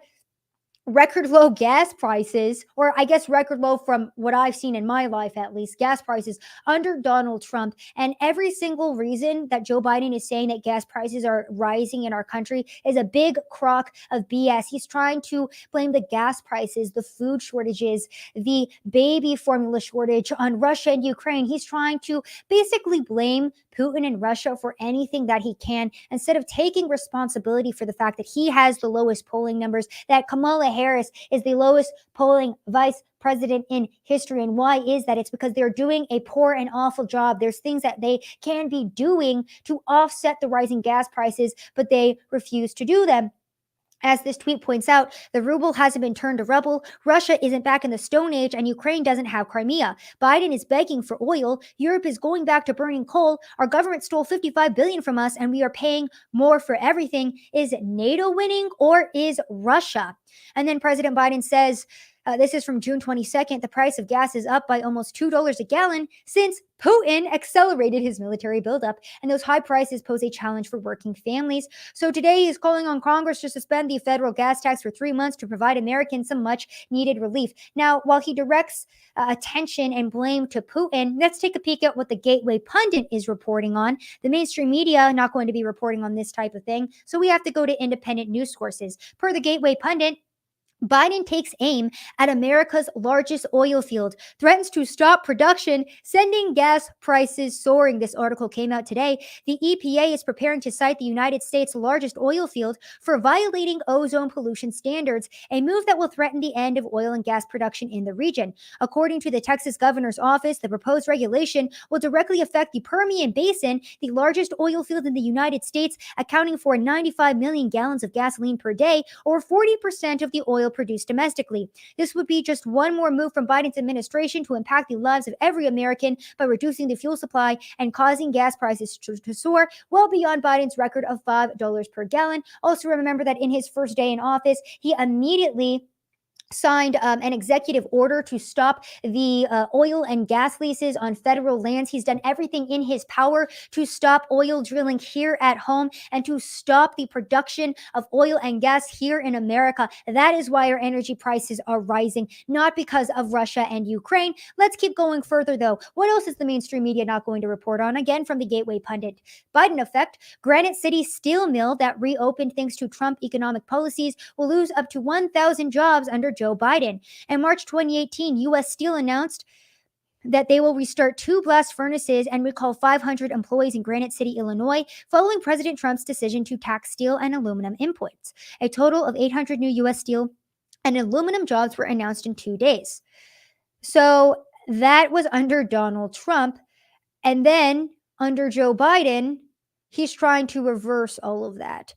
record low gas prices, or I guess record low from what I've seen in my life, at least, gas prices under Donald Trump. And every single reason that Joe Biden is saying that gas prices are rising in our country is a big crock of BS. He's trying to blame the gas prices, the food shortages, the baby formula shortage on Russia and Ukraine. He's trying to basically blame Putin and Russia for anything that he can, instead of taking responsibility for the fact that he has the lowest polling numbers, that Kamala Harris is the lowest polling vice president in history. And why is that? It's because they're doing a poor and awful job. There's things that they can be doing to offset the rising gas prices, but they refuse to do them. As this tweet points out, the ruble hasn't been turned to rubble, Russia isn't back in the Stone Age, and Ukraine doesn't have Crimea. Biden is begging for oil, Europe is going back to burning coal, our government stole $55 billion from us, and we are paying more for everything. Is NATO winning, or is Russia? And then President Biden says, this is from June 22nd, the price of gas is up by almost $2 a gallon since Putin accelerated his military buildup, and those high prices pose a challenge for working families. So today he's calling on Congress to suspend the federal gas tax for 3 months to provide Americans some much needed relief. Now, while he directs attention and blame to Putin, let's take a peek at what the Gateway Pundit is reporting on. The mainstream media not going to be reporting on this type of thing, so we have to go to independent news sources. Per the Gateway Pundit, Biden takes aim at America's largest oil field, threatens to stop production, sending gas prices soaring. This article came out today. The EPA is preparing to cite the United States' largest oil field for violating ozone pollution standards, a move that will threaten the end of oil and gas production in the region. According to the Texas governor's office, the proposed regulation will directly affect the Permian Basin, the largest oil field in the United States, accounting for 95 million gallons of gasoline per day, or 40% of the oil produced domestically. This would be just one more move from Biden's administration to impact the lives of every American by reducing the fuel supply and causing gas prices to soar well beyond Biden's record of $5 per gallon. Also, remember that in his first day in office, he immediately signed an executive order to stop the oil and gas leases on federal lands. He's done everything in his power to stop oil drilling here at home and to stop the production of oil and gas here in America. That is why our energy prices are rising, not because of Russia and Ukraine. Let's keep going further, though. What else is the mainstream media not going to report on? Again, from the Gateway Pundit. Biden effect. Granite City steel mill that reopened thanks to Trump economic policies will lose up to 1,000 jobs under Joe Biden. In March 2018, U.S. Steel announced that they will restart 2 blast furnaces and recall 500 employees in Granite City, Illinois, following President Trump's decision to tax steel and aluminum imports. A total of 800 new U.S. steel and aluminum jobs were announced in 2 days. So that was under Donald Trump. And then under Joe Biden, he's trying to reverse all of that.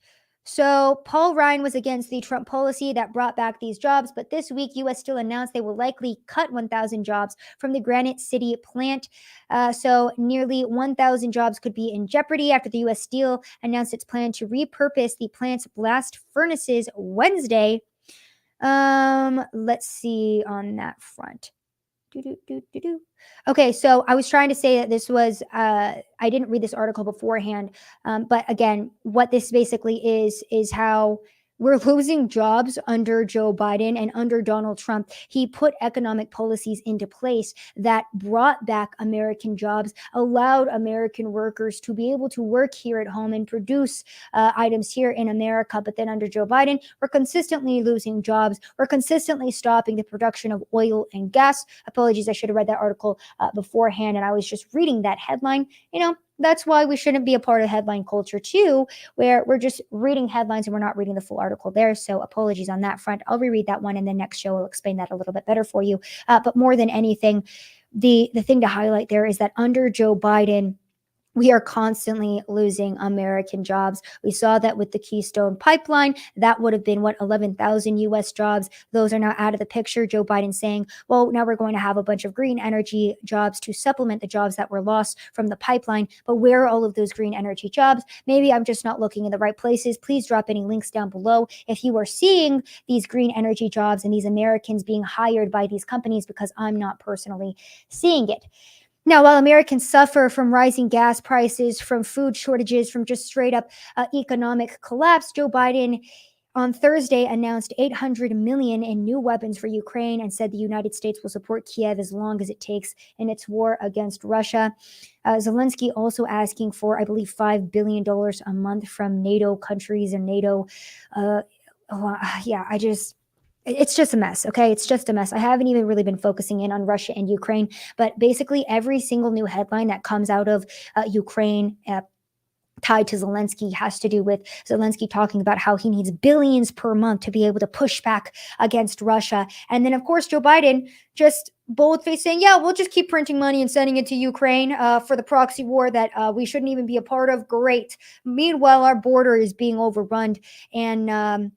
So Paul Ryan was against the Trump policy that brought back these jobs, but this week, U.S. still announced they will likely cut 1,000 jobs from the Granite City plant. So nearly 1,000 jobs could be in jeopardy after the U.S. Steel announced its plan to repurpose the plant's blast furnaces Wednesday. Let's see on that front. Okay, so I was trying to say that this was, I didn't read this article beforehand, but again, what this basically is how we're losing jobs under Joe Biden and under Donald Trump. He put economic policies into place that brought back American jobs, allowed American workers to be able to work here at home and produce items here in America. But then under Joe Biden, we're consistently losing jobs. We're consistently stopping the production of oil and gas. Apologies, I should have read that article beforehand, and I was just reading that headline. That's why we shouldn't be a part of headline culture too, where we're just reading headlines and we're not reading the full article there. So apologies on that front. I'll reread that one, and the next show will explain that a little bit better for you. But more than anything, the thing to highlight there is that under Joe Biden, we are constantly losing American jobs. We saw that with the Keystone Pipeline. That would have been, 11,000 U.S. jobs. Those are now out of the picture. Joe Biden saying, well, now we're going to have a bunch of green energy jobs to supplement the jobs that were lost from the pipeline. But where are all of those green energy jobs? Maybe I'm just not looking in the right places. Please drop any links down below if you are seeing these green energy jobs and these Americans being hired by these companies, because I'm not personally seeing it. Now, while Americans suffer from rising gas prices, from food shortages, from just straight up economic collapse, Joe Biden on Thursday announced $800 million in new weapons for Ukraine and said the United States will support Kiev as long as it takes in its war against Russia. Zelensky also asking for, I believe, $5 billion a month from NATO countries and NATO. It's just a mess, okay? It's just a mess. I haven't even really been focusing in on Russia and Ukraine, but basically every single new headline that comes out of Ukraine tied to Zelensky has to do with Zelensky talking about how he needs billions per month to be able to push back against Russia. And then, of course, Joe Biden just bold-faced saying, yeah, we'll just keep printing money and sending it to Ukraine for the proxy war that we shouldn't even be a part of. Great. Meanwhile, our border is being overrun, and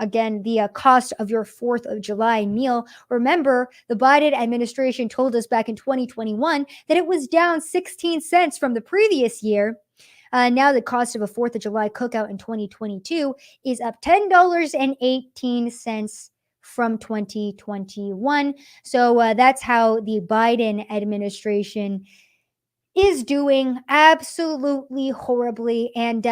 again, the cost of your 4th of July meal. Remember, the Biden administration told us back in 2021 that it was down 16 cents from the previous year. Now the cost of a 4th of July cookout in 2022 is up $10.18 from 2021. So that's how the Biden administration is doing, absolutely horribly. And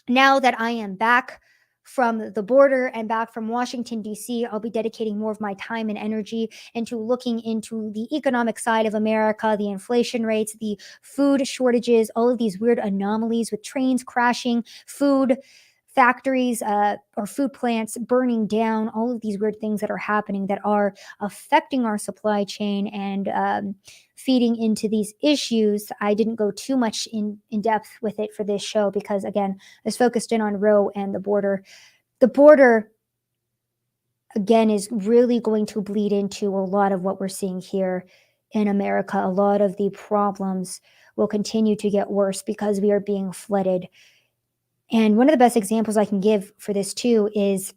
now that I am back from the border and back from Washington, D.C., I'll be dedicating more of my time and energy into looking into the economic side of America, the inflation rates, the food shortages, all of these weird anomalies with trains crashing, food factories or food plants burning down, all of these weird things that are happening that are affecting our supply chain and feeding into these issues. I didn't go too much in depth with it for this show because, again, I was focused in on Roe and the border. The border, again, is really going to bleed into a lot of what we're seeing here in America. A lot of the problems will continue to get worse because we are being flooded. And one of the best examples I can give for this too is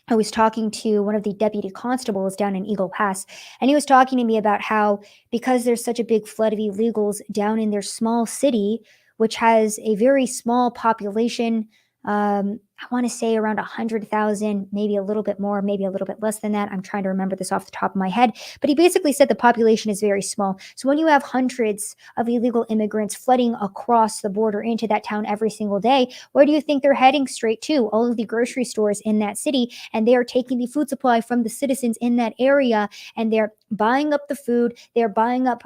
I was talking to one of the deputy constables down in Eagle Pass, and he was talking to me about how because there's such a big flood of illegals down in their small city, which has a very small population, I want to say around 100,000, maybe a little bit more, maybe a little bit less than that. I'm trying to remember this off the top of my head, but he basically said the population is very small. So when you have hundreds of illegal immigrants flooding across the border into that town every single day, where do you think they're heading straight to? All of the grocery stores in that city, and they are taking the food supply from the citizens in that area, and they're buying up the food. They're buying up,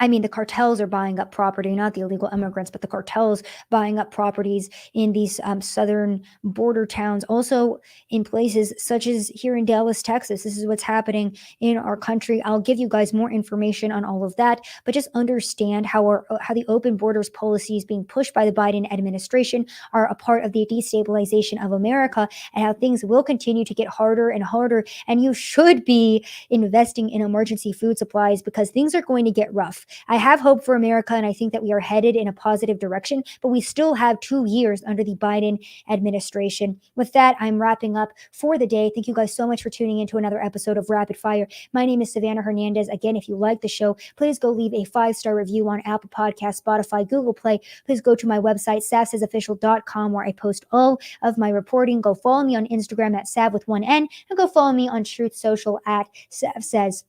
the cartels are buying up property, not the illegal immigrants, but the cartels buying up properties in these southern border towns. Also in places such as here in Dallas, Texas. This is what's happening in our country. I'll give you guys more information on all of that, but just understand how the open borders policies being pushed by the Biden administration are a part of the destabilization of America, and how things will continue to get harder and harder. And you should be investing in emergency food supplies because things are going to get rough. enough. I have hope for America, and I think that we are headed in a positive direction, but we still have 2 years under the Biden administration. With that, I'm wrapping up for the day. Thank you guys so much for tuning into another episode of Rapid Fire. My name is Savannah Hernandez. Again, if you like the show, please go leave a 5-star review on Apple Podcasts, Spotify, Google Play. Please go to my website, savsaysofficial.com, where I post all of my reporting. Go follow me on Instagram at Sav with 1 N, and go follow me on Truth Social at Sav Says.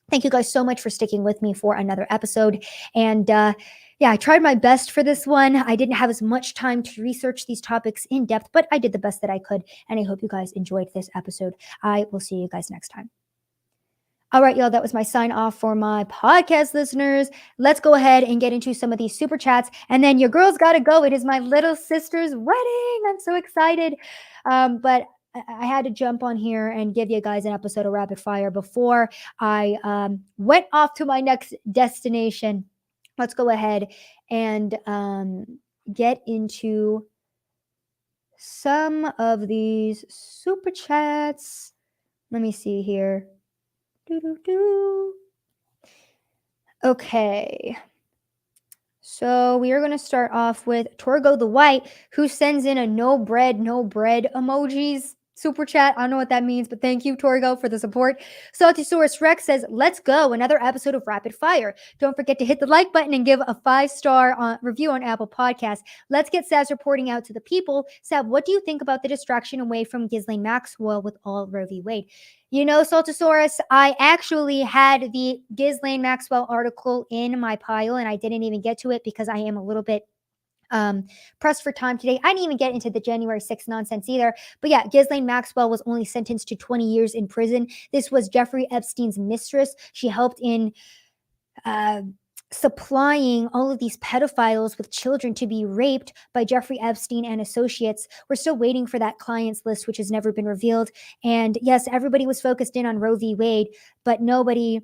Thank you guys so much for sticking with me for another episode. And I tried my best for this one. I didn't have as much time to research these topics in depth, but I did the best that I could. And I hope you guys enjoyed this episode. I will see you guys next time. All right, y'all, that was my sign off for my podcast listeners. Let's go ahead and get into some of these super chats. And then your girl's got to go. It is my little sister's wedding. I'm so excited. But I had to jump on here and give you guys an episode of Rapid Fire before I went off to my next destination. Let's go ahead and get into some of these super chats. Let me see here. Okay. So we are going to start off with Torgo the White, who sends in a no bread emojis super chat. I don't know what that means, but thank you, Torgo, for the support. Saltysaurus Rex says, let's go. Another episode of Rapid Fire. Don't forget to hit the like button and give a 5-star review on Apple Podcasts. Let's get Sav's reporting out to the people. Sav, what do you think about the distraction away from Ghislaine Maxwell with all Roe v. Wade? You know, Saltosaurus, I actually had the Ghislaine Maxwell article in my pile, and I didn't even get to it because I am a little bit pressed for time today. I didn't even get into the January 6th nonsense either. But yeah, Ghislaine Maxwell was only sentenced to 20 years in prison. This was Jeffrey Epstein's mistress. She helped in supplying all of these pedophiles with children to be raped by Jeffrey Epstein and associates. We're still waiting for that clients list, which has never been revealed. And yes, everybody was focused in on Roe v. Wade, but nobody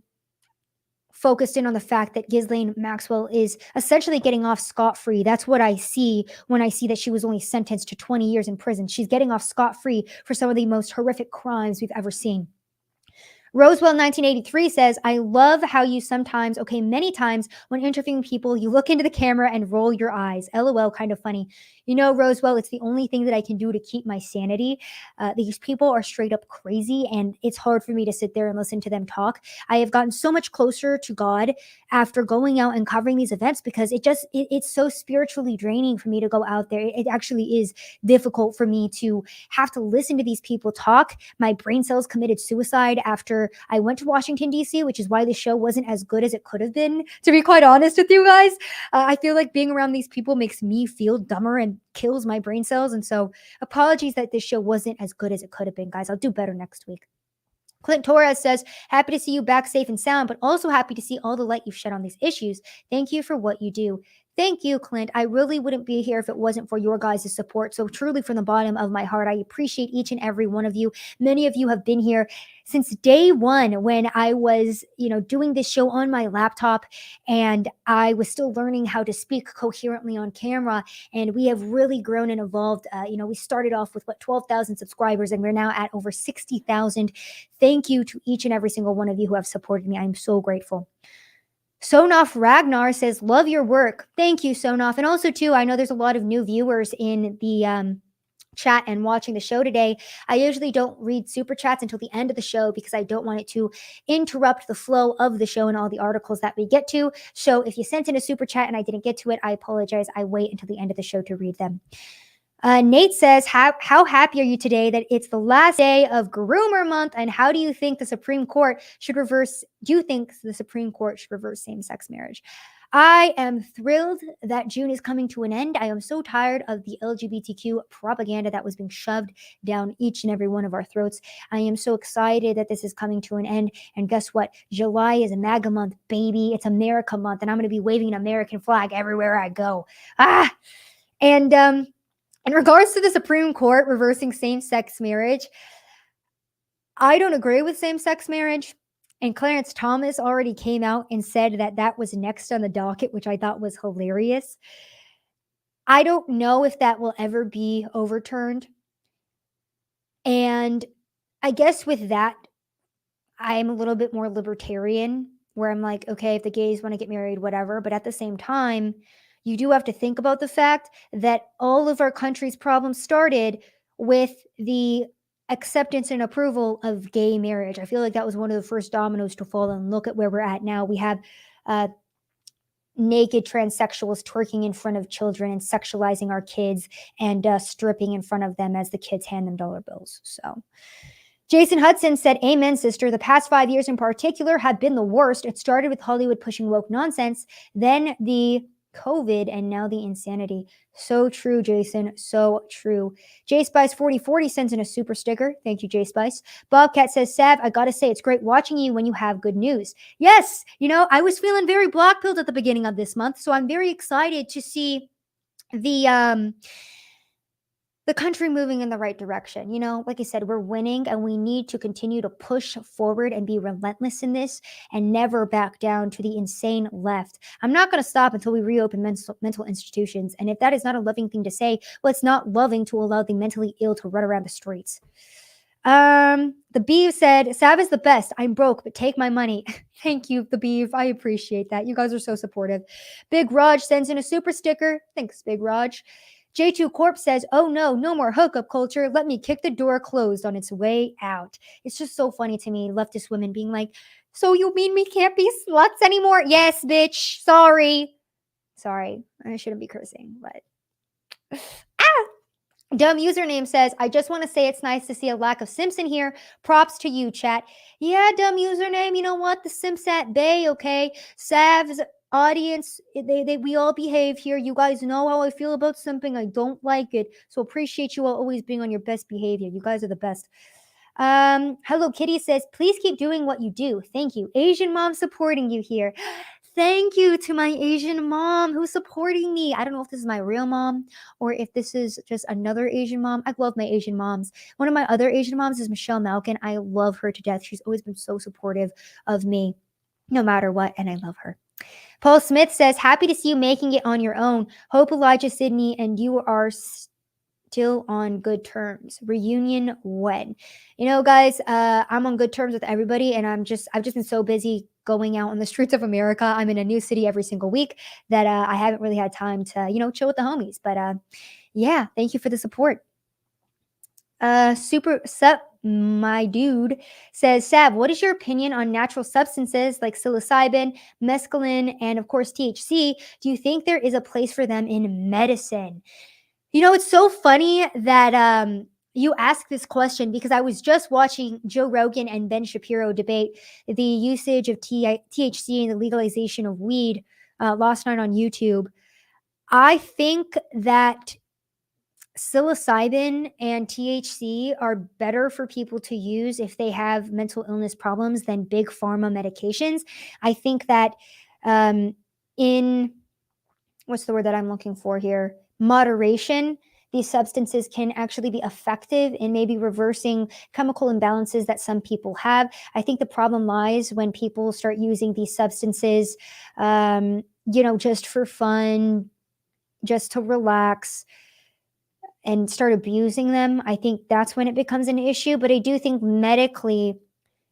focused in on the fact that Ghislaine Maxwell is essentially getting off scot-free. That's what I see when I see that she was only sentenced to 20 years in prison. She's getting off scot-free for some of the most horrific crimes we've ever seen. Roswell 1983 says, I love how you sometimes, many times when interviewing people, you look into the camera and roll your eyes. LOL, kind of funny. You know, Roswell, it's the only thing that I can do to keep my sanity. These people are straight up crazy, and it's hard for me to sit there and listen to them talk. I have gotten so much closer to God after going out and covering these events because it's so spiritually draining for me to go out there. It actually is difficult for me to have to listen to these people talk. My brain cells committed suicide after I went to Washington, D.C., which is why the show wasn't as good as it could have been, to be quite honest with you guys. I feel like being around these people makes me feel dumber and kills my brain cells. And so apologies that this show wasn't as good as it could have been, guys. I'll do better next week. Clint Torres says, happy to see you back safe and sound, but also happy to see all the light you've shed on these issues. Thank you for what you do. Thank you, Clint. I really wouldn't be here if it wasn't for your guys' support. So truly from the bottom of my heart, I appreciate each and every one of you. Many of you have been here since day one when I was, doing this show on my laptop and I was still learning how to speak coherently on camera. And we have really grown and evolved. We started off with 12,000 subscribers and we're now at over 60,000. Thank you to each and every single one of you who have supported me. I'm so grateful. Sonoff Ragnar says, love your work. Thank you, Sonoff. And also, too, I know there's a lot of new viewers in the chat and watching the show today. I usually don't read super chats until the end of the show because I don't want it to interrupt the flow of the show and all the articles that we get to. So if you sent in a super chat and I didn't get to it, I apologize. I wait until the end of the show to read them. Nate says, how happy are you today that it's the last day of Groomer Month, and how do you think the Supreme Court should reverse same-sex marriage? I am thrilled that June is coming to an end. I am so tired of the LGBTQ propaganda that was being shoved down each and every one of our throats. I am so excited that this is coming to an end. And guess what? July is a MAGA month, baby. It's America month, and I'm going to be waving an American flag everywhere I go. And in regards to the Supreme Court reversing same-sex marriage, I don't agree with same-sex marriage. And Clarence Thomas already came out and said that that was next on the docket, which I thought was hilarious. I don't know if that will ever be overturned. And I guess with that, I'm a little bit more libertarian where I'm like, okay, if the gays want to get married, whatever. But at the same time, you do have to think about the fact that all of our country's problems started with the acceptance and approval of gay marriage. I feel like that was one of the first dominoes to fall, and look at where we're at now. We have naked transsexuals twerking in front of children and sexualizing our kids and stripping in front of them as the kids hand them dollar bills. So Jason Hudson said, amen, sister. The past 5 years in particular have been the worst. It started with Hollywood pushing woke nonsense, then the COVID, and now the insanity. So true, Jason. So true. JSpice4040 sends in a super sticker. Thank you, JSpice. Bobcat says, Sav, I gotta say, it's great watching you when you have good news. Yes, I was feeling very black-pilled at the beginning of this month, so I'm very excited to see the country moving in the right direction. Like I said, we're winning, and we need to continue to push forward and be relentless in this and never back down to the insane left. I'm not going to stop until we reopen mental institutions. And if that is not a loving thing to say, well, it's not loving to allow the mentally ill to run around the streets. The Beeve said, Sav is the best. I'm broke, but take my money. Thank you, the Beeve. I appreciate that. You guys are so supportive. Big Raj sends in a super sticker. Thanks, Big Raj. J2 Corp says, oh no more hookup culture. Let me kick the door closed on its way out. It's just so funny to me, leftist women being like, so you mean we can't be sluts anymore? Yes, bitch. Sorry. I shouldn't be cursing, but Dumb username says, I just want to say it's nice to see a lack of Simpson here. Props to you, chat. Yeah, dumb username. You know what? The Simps at bay, okay? Sav's audience, we all behave here. You guys know how I feel about something. I don't like it. So appreciate you all always being on your best behavior. You guys are the best. Hello Kitty says, please keep doing what you do. Thank you. Asian mom supporting you here. Thank you to my Asian mom who's supporting me. I don't know if this is my real mom or if this is just another Asian mom. I love my Asian moms. One of my other Asian moms is Michelle Malkin. I love her to death. She's always been so supportive of me no matter what, and I love her. Paul Smith says, happy to see you making it on your own. Hope Elijah, Sydney, and you are still on good terms. Reunion when? Guys, I'm on good terms with everybody, and I've just been so busy going out on the streets of America. I'm in a new city every single week that I haven't really had time to, chill with the homies. But yeah, thank you for the support. Super sup, my dude says, Sav, what is your opinion on natural substances like psilocybin, mescaline, and of course THC? Do you think there is a place for them in medicine? It's so funny that you ask this question because I was just watching Joe Rogan and Ben Shapiro debate the usage of THC and the legalization of weed last night on YouTube. I think that psilocybin and THC are better for people to use if they have mental illness problems than big pharma medications. I think that in, what's the word that I'm looking for here? Moderation, these substances can actually be effective in maybe reversing chemical imbalances that some people have. I think the problem lies when people start using these substances, just for fun, just to relax, and start abusing them. I think that's when it becomes an issue. But I do think medically,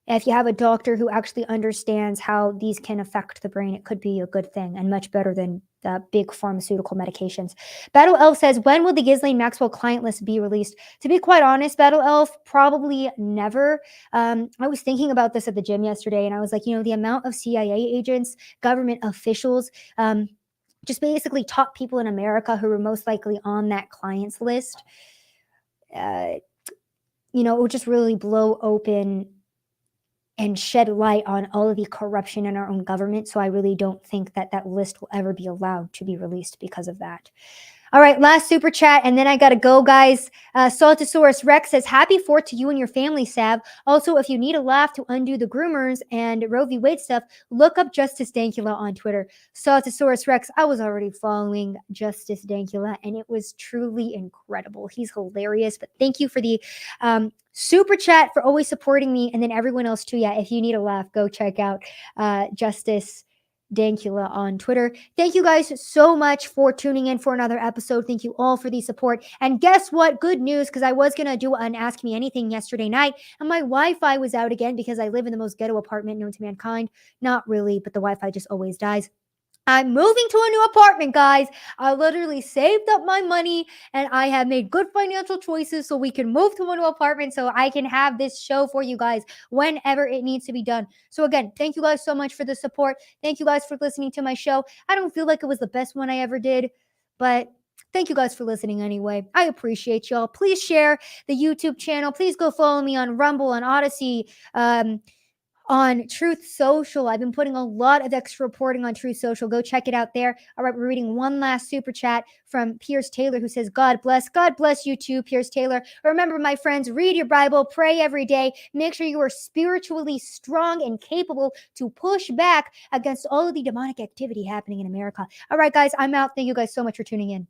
if you have a doctor who actually understands how these can affect the brain, it could be a good thing and much better than the big pharmaceutical medications. Battle Elf says, when will the Ghislaine Maxwell client list be released? To be quite honest, Battle Elf, probably never. I was thinking about this at the gym yesterday, and I was like, the amount of CIA agents, government officials, just basically top people in America who were most likely on that clients list, it would just really blow open and shed light on all of the corruption in our own government. So I really don't think that that list will ever be allowed to be released because of that. All right, last super chat, and then I got to go, guys. Saltosaurus Rex says, happy 4th to you and your family, Sav. Also, if you need a laugh to undo the groomers and Roe v. Wade stuff, look up Justice Dankula on Twitter. Saltosaurus Rex, I was already following Justice Dankula, and it was truly incredible. He's hilarious, but thank you for the super chat, for always supporting me, and then everyone else too. Yeah, if you need a laugh, go check out Justice Dankula on Twitter. Thank you guys so much for tuning in for another episode. Thank you all for the support. And guess what? Good news, because I was going to do an Ask Me Anything yesterday night, and my Wi-Fi was out again because I live in the most ghetto apartment known to mankind. Not really, but the Wi-Fi just always dies. I'm moving to a new apartment, guys. I literally saved up my money and I have made good financial choices so we can move to a new apartment so I can have this show for you guys whenever it needs to be done. So again, thank you guys so much for the support. Thank you guys for listening to my show. I don't feel like it was the best one I ever did, but thank you guys for listening anyway. I appreciate y'all. Please share the YouTube channel. Please go follow me on Rumble, on Odyssey, on Truth Social. I've been putting a lot of extra reporting on Truth Social. Go check it out there. All right, we're reading one last super chat from Pierce Taylor, who says, God bless you too, Pierce Taylor. Remember, my friends, read your Bible, pray every day. Make sure you are spiritually strong and capable to push back against all of the demonic activity happening in America. All right, guys, I'm out. Thank you guys so much for tuning in.